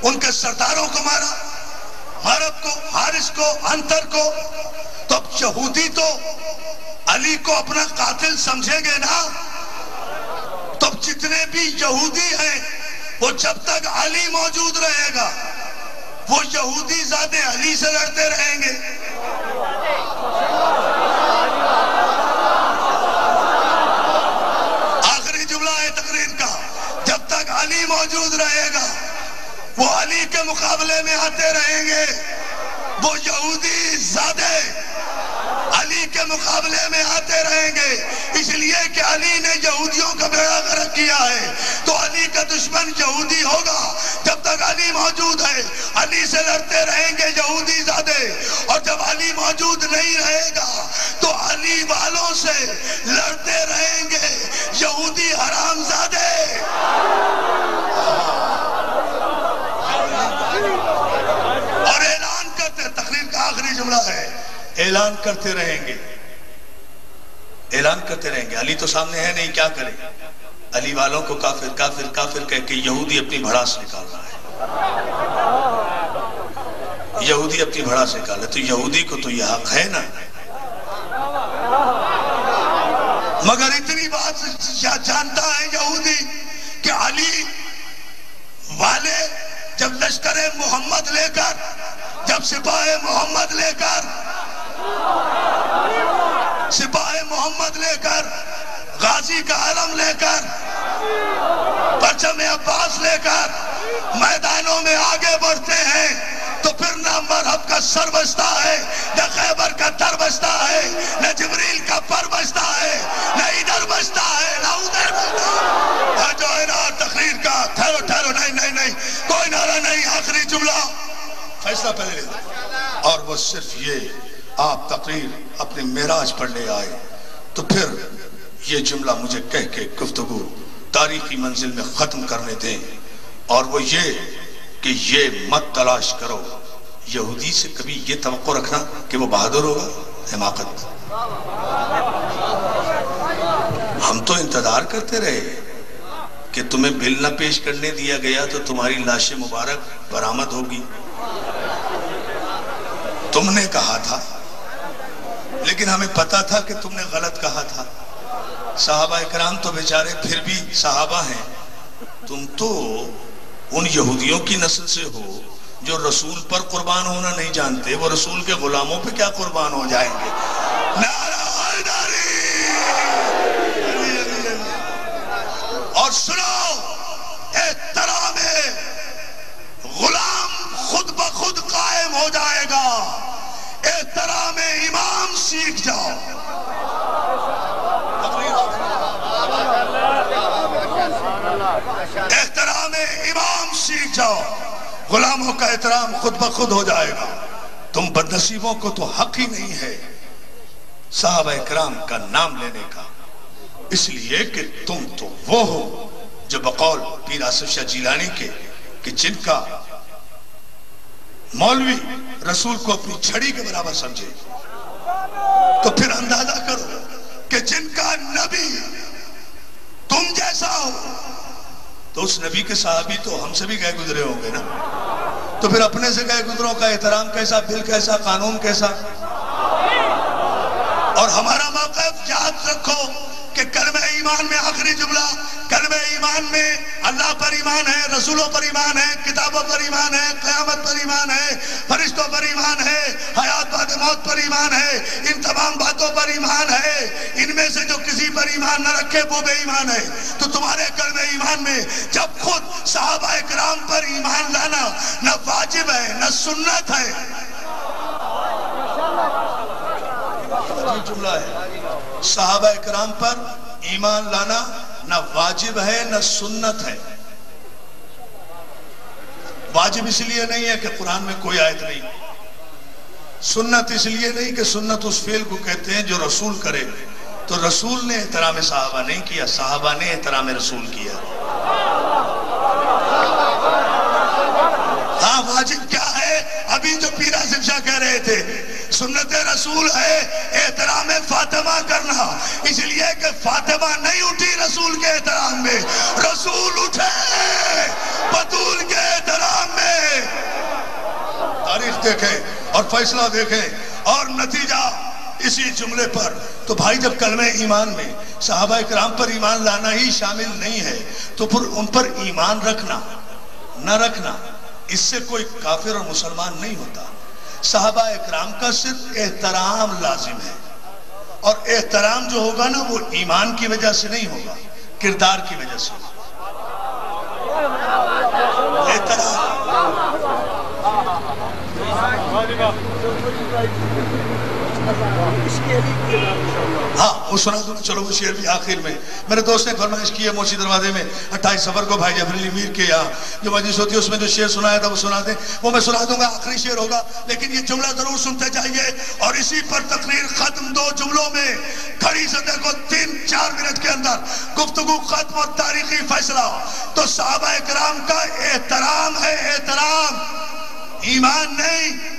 ان کے سرداروں کو مارا، حرب کو، حارث کو، انتر کو. تو اب یہودی تو علی کو اپنا قاتل سمجھیں گے نا. تو اب جتنے بھی یہودی ہیں وہ جب تک علی موجود رہے گا وہ یہودی زادے علی سے لڑتے رہیں گے. آخری جملہ ہے تقریر کا، جب تک علی موجود رہے گا وہ علی کے مقابلے میں آتے رہیں گے. وہ یہودی زادے علی کے مقابلے میں آتے رہیں گے، اس لیے کہ علی نے یہودیوں کا بیڑا غرق کیا ہے. تو علی کا دشمن یہودی ہوگا. جب تک علی موجود ہے علی سے لڑتے رہیں گے یہودی زادے، اور جب علی موجود نہیں رہے گا تو علی والوں سے لڑتے رہیں گے یہودی حرام زادے. اور اعلان کرتے، تقریر کا آخری جملہ ہے، اعلان کرتے رہیں گے، اعلان کرتے رہیں گے. علی تو سامنے ہے نہیں، کیا کریں؟ علی والوں کو کافر کافر کافر کہہ کے یہودی اپنی بھڑاس نکال رہا ہے. یہودی اپنی بھڑاس نکال رہا ہے. تو یہودی کو تو یہ حق ہے نا. مگر اتنی بات جانتا ہے یہودی کہ علی والے جب لشکر محمد لے کر، جب سپاہ محمد لے کر، سپاہ محمد لے کر، غازی کا علم لے کر، پرچم عباس لے کر میدانوں میں آگے بڑھتے ہیں تو پھر نہ مرحب کا سر بجتا ہے، نہ خیبر کا در بجتا ہے، نہ جبریل کا پر بجتا ہے، نہ ادھر بجتا ہے، نہ ادھر بجتا ہے. جو تقریر کا ٹھہرو نہیں کوئی نعرہ نہیں. آخری جملہ فیصلہ پہلے لے. اور وہ صرف یہ، آپ تقریر اپنے معراج پر لے آئے تو پھر یہ جملہ مجھے کہہ کے گفتگو تاریخی منزل میں ختم کرنے دیں، اور وہ یہ کہ یہ مت تلاش کرو یہودی سے کبھی یہ توقع رکھنا کہ وہ بہادر ہوگا. حماقت. ہم تو انتظار کرتے رہے کہ تمہیں بل نہ پیش کرنے دیا گیا تو تمہاری لاش مبارک برآمد ہوگی. تم نے کہا تھا، لیکن ہمیں پتا تھا کہ تم نے غلط کہا تھا. صحابہ اکرام تو بیچارے پھر بھی صحابہ ہیں، تم تو ان یہودیوں کی نسل سے ہو جو رسول پر قربان ہونا نہیں جانتے. وہ رسول کے غلاموں پہ کیا قربان ہو جائیں گے؟ نعرہ حیدری. اور سنو، احترام غلام خود بخود قائم ہو جائے گا سیکھ جاؤ. احترام امام سیکھ جاؤ. غلاموں کا احترام خود بخود ہو جائے گا. تم بدنصیبوں کو تو حق ہی نہیں ہے صحابہ اکرام کا نام لینے کا، اس لیے کہ تم تو وہ ہو جو بقول پیر آصف شاہ جیلانی کے کہ جن کا مولوی رسول کو اپنی چھڑی کے برابر سمجھے، تو پھر اندازہ کرو کہ جن کا نبی تم جیسا ہو، تو اس نبی کے صحابی تو ہم سے بھی گئے گزرے ہوں گے نا. تو پھر اپنے سے گئے گزروں کا احترام کیسا، بل کیسا، قانون کیسا. اور ہمارا موقف یاد رکھو کہ کلمہ ایمان میں آخری جملہ، کلمہ ایمان میں اللہ پر ایمان ہے، رسولوں پر ایمان ہے، کتابوں پر ایمان ہے، قیامت پر ایمان ہے، فرشتوں پر ایمان ہے، حیات بعد موت پر ایمان ہے. ان تمام باتوں پر ایمان ہے. ان میں سے جو کسی پر ایمان نہ رکھے وہ بے ایمان ہے. تو تمہارے کلمہ ایمان میں جب خود صحابہ اکرام پر ایمان لانا نہ واجب ہے نہ سنت ہے، یہ جملہ ہے، صحابہ اکرام پر ایمان لانا نہ واجب ہے نہ سنت ہے. واجب اس لیے نہیں ہے کہ قرآن میں کوئی آیت نہیں، سنت اس لیے نہیں کہ سنت اس فعل کو کہتے ہیں جو رسول کرے. تو رسول نے احترام صحابہ نہیں کیا، صحابہ نے احترام رسول کیا. ہاں واجب کیا ہے؟ ابھی جو پیر آصف شاہ کہہ رہے تھے سنت رسول ہے احترام فاطمہ کرنا، اس لیے کہ فاطمہ نہیں اٹھی رسول کے احترام میں، رسول اٹھے بطول کے احترام میں. تاریخ دیکھیں اور فیصلہ دیکھیں اور نتیجہ اسی جملے پر. تو بھائی جب کلمہ ایمان میں صحابہ اکرام پر ایمان لانا ہی شامل نہیں ہے تو پھر ان پر ایمان رکھنا نہ رکھنا اس سے کوئی کافر اور مسلمان نہیں ہوتا. صحابہ اکرام کا صرف احترام لازم ہے، اور احترام جو ہوگا نا وہ ایمان کی وجہ سے نہیں ہوگا، کردار کی وجہ سے. احترام ہاں وہ سنا دوں. چلو وہ شعر بھی آخر میں میرے دوست نے فرمائش کی ہے موسی دروازے میں 28 سفر کو بھائی جعفر علی میر کے یہاں جو مجلس ہوتی ہے اس میں جو شعر سنایا تھا وہ سنا دیں. وہ میں سنا دوں گا، آخری شعر ہوگا، لیکن یہ جملہ ضرور سنتے جائیے. اور اسی پر تقریر ختم. 2 جملوں میں کھڑی سطح کو 3-4 منٹ کے اندر گفتگو ختم اور تاریخی فیصلہ. تو صحابہ اکرام کا احترام ہے، احترام، ایمان نہیں.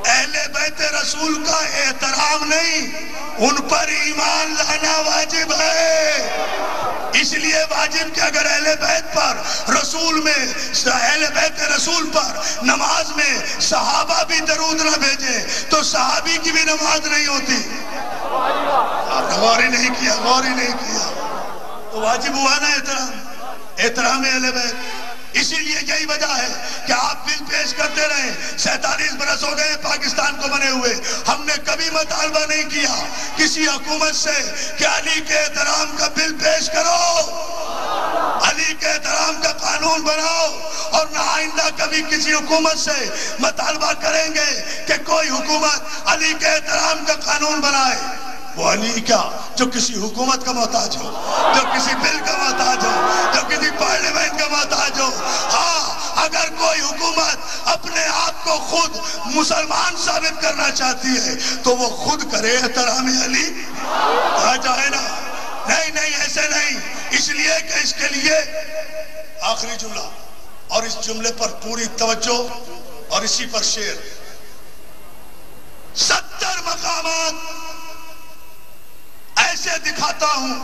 اہل بیت رسول کا احترام نہیں، ان پر ایمان لانا واجب ہے. اس لیے واجب کہ اگر اہل بیت پر رسول میں اہل بیت رسول پر نماز میں صحابہ بھی درود نہ بھیجے تو صحابی کی بھی نماز نہیں ہوتی. آپ نے غور ہی نہیں کیا، غور ہی نہیں کیا. تو واجب ہوا نا احترام، احترام اہل بیت. اسی لیے یہی وجہ ہے کہ آپ بل پیش کرتے رہے. 47 برس ہو گئے پاکستان کو بنے ہوئے، ہم نے کبھی مطالبہ نہیں کیا کسی حکومت سے کہ علی کے احترام کا بل پیش کرو، علی کے احترام کا قانون بناؤ. اور نہ آئندہ کبھی کسی حکومت سے مطالبہ کریں گے کہ کوئی حکومت علی کے احترام کا قانون بنائے. وہ علی کیا جو کسی حکومت کا محتاج ہو، جو کسی بل کا محتاج ہو، جو کسی پارلیمنٹ کا محتاج ہو. ہاں اگر کوئی حکومت اپنے آپ کو خود مسلمان ثابت کرنا چاہتی ہے تو وہ خود کرے احترام علی، کہا جائے نا. نہیں ایسے نہیں. اس لیے کہ اس کے لیے آخری جملہ اور اس جملے پر پوری توجہ اور اسی پر شعر. 70 مقامات ایسے دکھاتا ہوں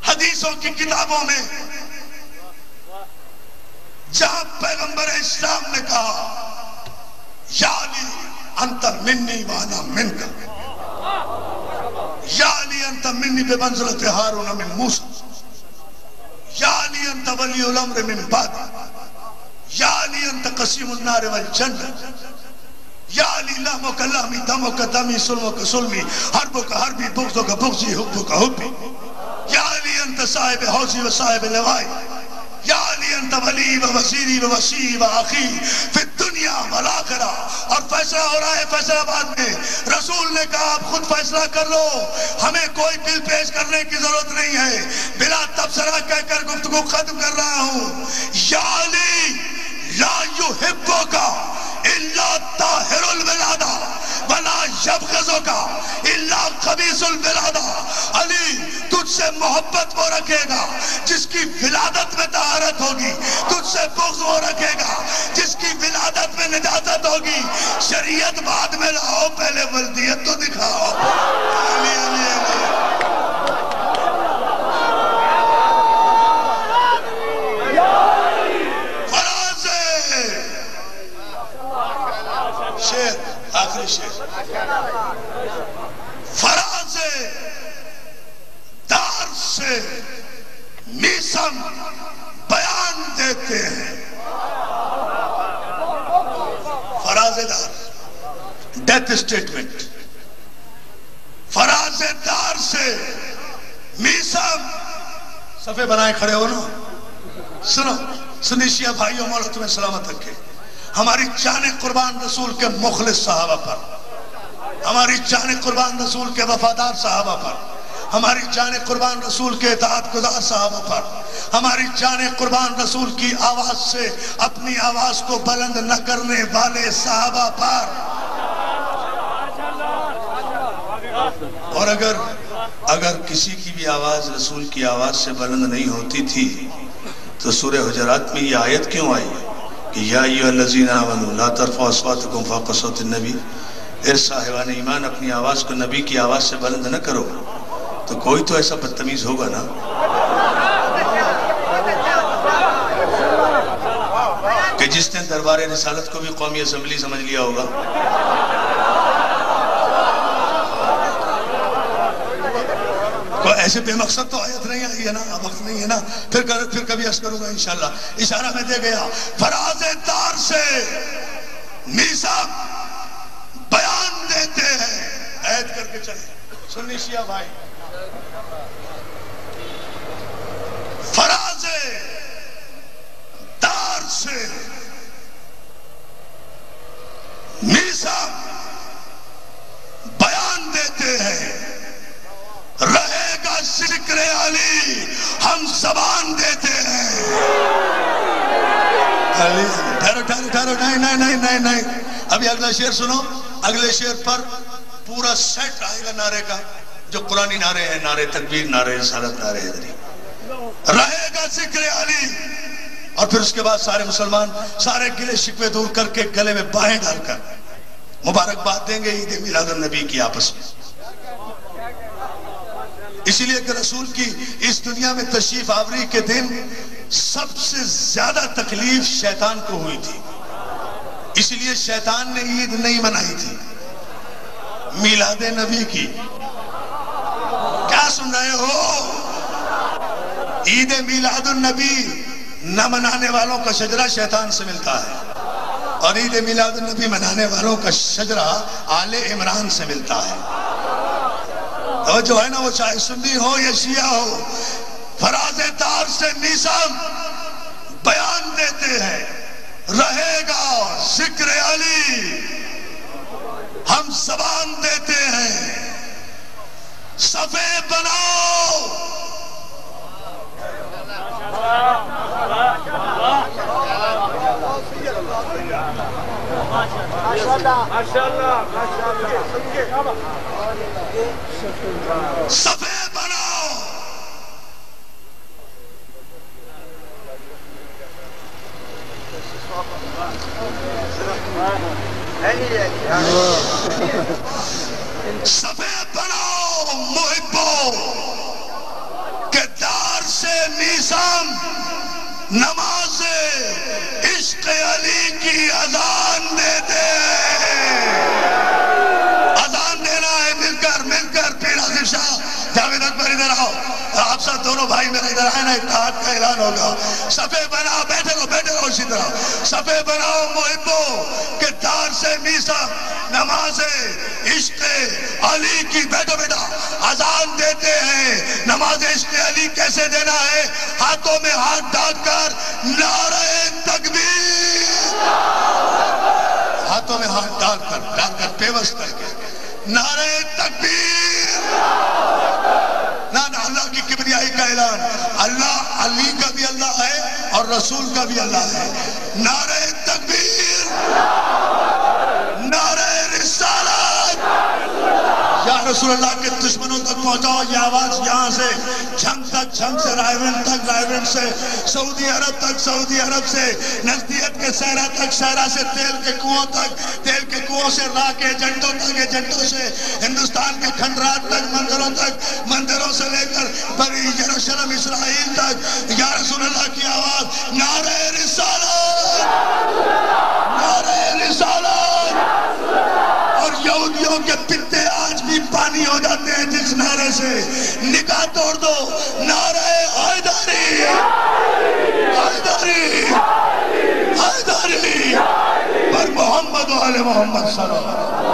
حدیثوں کی کتابوں میں جہاں پیغمبر اسلام نے کہا یا علی انت منی وانا منکا، یا علی انت منی بمنزلت ہارون من موسیٰ، یا علی انت ولی الامر من بعد، یا علی انت قسیم النار والجنہ، یا علی لحمک لحمی دمک دمی سلمک سلمی حربک حربی بغضک بغضی حبک حبی، یا علی انت صاحب حوضی و صاحب لوائی، یا علی انت ولی و وزیری و وصی و آخی فی الدنیا والآخرہ. اور فیصلہ ہو رہا ہے فیصلہ آباد میں. رسول نے کہا آپ خود فیصلہ کر لو، ہمیں کوئی بل پیش کرنے کی ضرورت نہیں ہے. بلا تبصرہ کہہ کر گفتگو ختم کر رہا ہوں. یا علی لا یحبک الا طاہر الولادہ ولا یبغضک الا خبیث الولادہ. علی تجھ سے محبت وہ رکھے گا جس کی ولادت میں طہارت ہوگی، تجھ سے بغض وہ رکھے گا جس کی ولادت میں نجاست ہوگی. شریعت بعد میں لاؤ، پہلے ولدیت تو دکھاؤ. علی علی علی. شیر آخری شیر. فراز دار سے میسم بیان دیتے ہیں. فراز دار ڈیتھ اسٹیٹمنٹ. فراز دار سے میسم. صفحے بنائے کھڑے ہو نا. سنو سنیشیا بھائیوں، مولا تمہیں سلامت رکھے. ہماری جان قربان رسول کے مخلص صحابہ پر، ہماری جان قربان رسول کے وفادار صحابہ پر، ہماری جان قربان رسول کے اطاعت گزار صحابہ پر، ہماری جان قربان رسول کی آواز سے اپنی آواز کو بلند نہ کرنے والے صحابہ پر. اور اگر کسی کی بھی آواز رسول کی آواز سے بلند نہیں ہوتی تھی تو سورہ حجرات میں یہ آیت کیوں آئی کہ یا ایھا الذین آمنوا لا ترفعوا اصواتکم فوق صوت النبی. اے صاحبان ایمان اپنی آواز کو نبی کی آواز سے بلند نہ کرو. تو کوئی تو ایسا بدتمیز ہوگا نا. کہ جس نے دربار رسالت کو بھی قومی اسمبلی سمجھ لیا ہوگا. کوئی ایسے بے مقصد تو آیت نہیں آئی ہے نا، وقت نہیں ہے نا. پھر کبھی عرض کروں گا انشاءاللہ. اشارہ میں دے گیا. فراز دار سے میثاق بیان دیتے ہیں. عہد کر کے چلے. سنی شیعہ بھائی، فراز دار سے میثاق بیان دیتے ہیں. رہے گا ذکر علی، ہم زبان دیتے ہیں. ٹھہرو نہیں. ابھی اگلا شعر سنو. اگلے شعر پر پورا سیٹ آئے گا نعرے کا، جو قرآنی نعرے ہیں، نعرے تکبیر، نعرے رسالت، نعرے حیدری. رہے گا ذکر علی. اور پھر اس کے بعد سارے مسلمان سارے گلے شکوے دور کر کے گلے میں باہیں ڈال کر مبارکباد دیں گے عید میلاد النبی کی آپس میں. اسی لیے کہ رسول کی اس دنیا میں تشریف آوری کے دن سب سے زیادہ تکلیف شیطان کو ہوئی تھی. اسی لیے شیطان نے عید نہیں منائی تھی میلاد نبی کی. کیا سن رہے ہو؟ عید میلاد النبی نہ منانے والوں کا شجرہ شیطان سے ملتا ہے، اور عید میلاد النبی منانے والوں کا شجرہ آل عمران سے ملتا ہے. اور جو ہے نا وہ چاہے سنی ہو یا شیعہ ہو، فراز دار سے میثاق بیان دیتے ہیں. رہے گا ذکر علی، ہم زبان دیتے ہیں. صفے بناؤ. صفے بناؤ. صفے بناؤ محبو کہ دار سے میثاق نماز عشق علی کی اذان دے دے. اذان دینا ہے مل کر پیر آصف شاہ جاوید اکبر ادھر آؤ. آپ سب دونوں بھائی میرے ادھر آئے نا، اتحاد کا اعلان ہوگا. صفے بناؤ، بیٹھے رہو اسی طرح. صفے بناؤ محبو کہ دار سے میثاق نماز عشق علی کی. بیٹھو بیٹا، اذان دیتے ہیں. نماز عشق علی کیسے دینا ہے؟ ہاتھوں میں ہاتھ ڈال کر نعرہ تکبیر، ہاتھوں میں ہاتھ ڈال کر پیوست کر کے نعرہ تکبیر. نہ اللہ کی کبریائی کا اعلان. اللہ علی کا بھی اللہ ہے اور رسول کا بھی اللہ ہے. نعرہ تکبیر، نعرہ رسالت. یا رسول اللہ کے دشمنوں تک پہنچاؤ یہ آواز، یہاں سے جھنگ تک، جھنگ سے رائے ونڈ تک، رائے ونڈ سے سعودی عرب تک، سعودی عرب سے نزدیت کے صحرا تک، صحرا سے تیل کے کنووں تک، تیل کے کنووں سے راہ کے ایجنٹوں تک، ایجنٹوں سے ہندوستان کے کھنڈرات تک، مندروں تک، مندروں سے لے کر بری یروشلم اسرائیل تک. یا رسول اللہ کی آواز، نعرہ رسالت، نعرہ رسالت. اور یہودیوں کے پتے آج بھی پانی ہو جاتے ہیں جس نعرے سے. نکاح توڑ دو، نعرہ حیدری، حیدری، حیدری پر محمد و آل محمد صلی اللہ علیہ وسلم.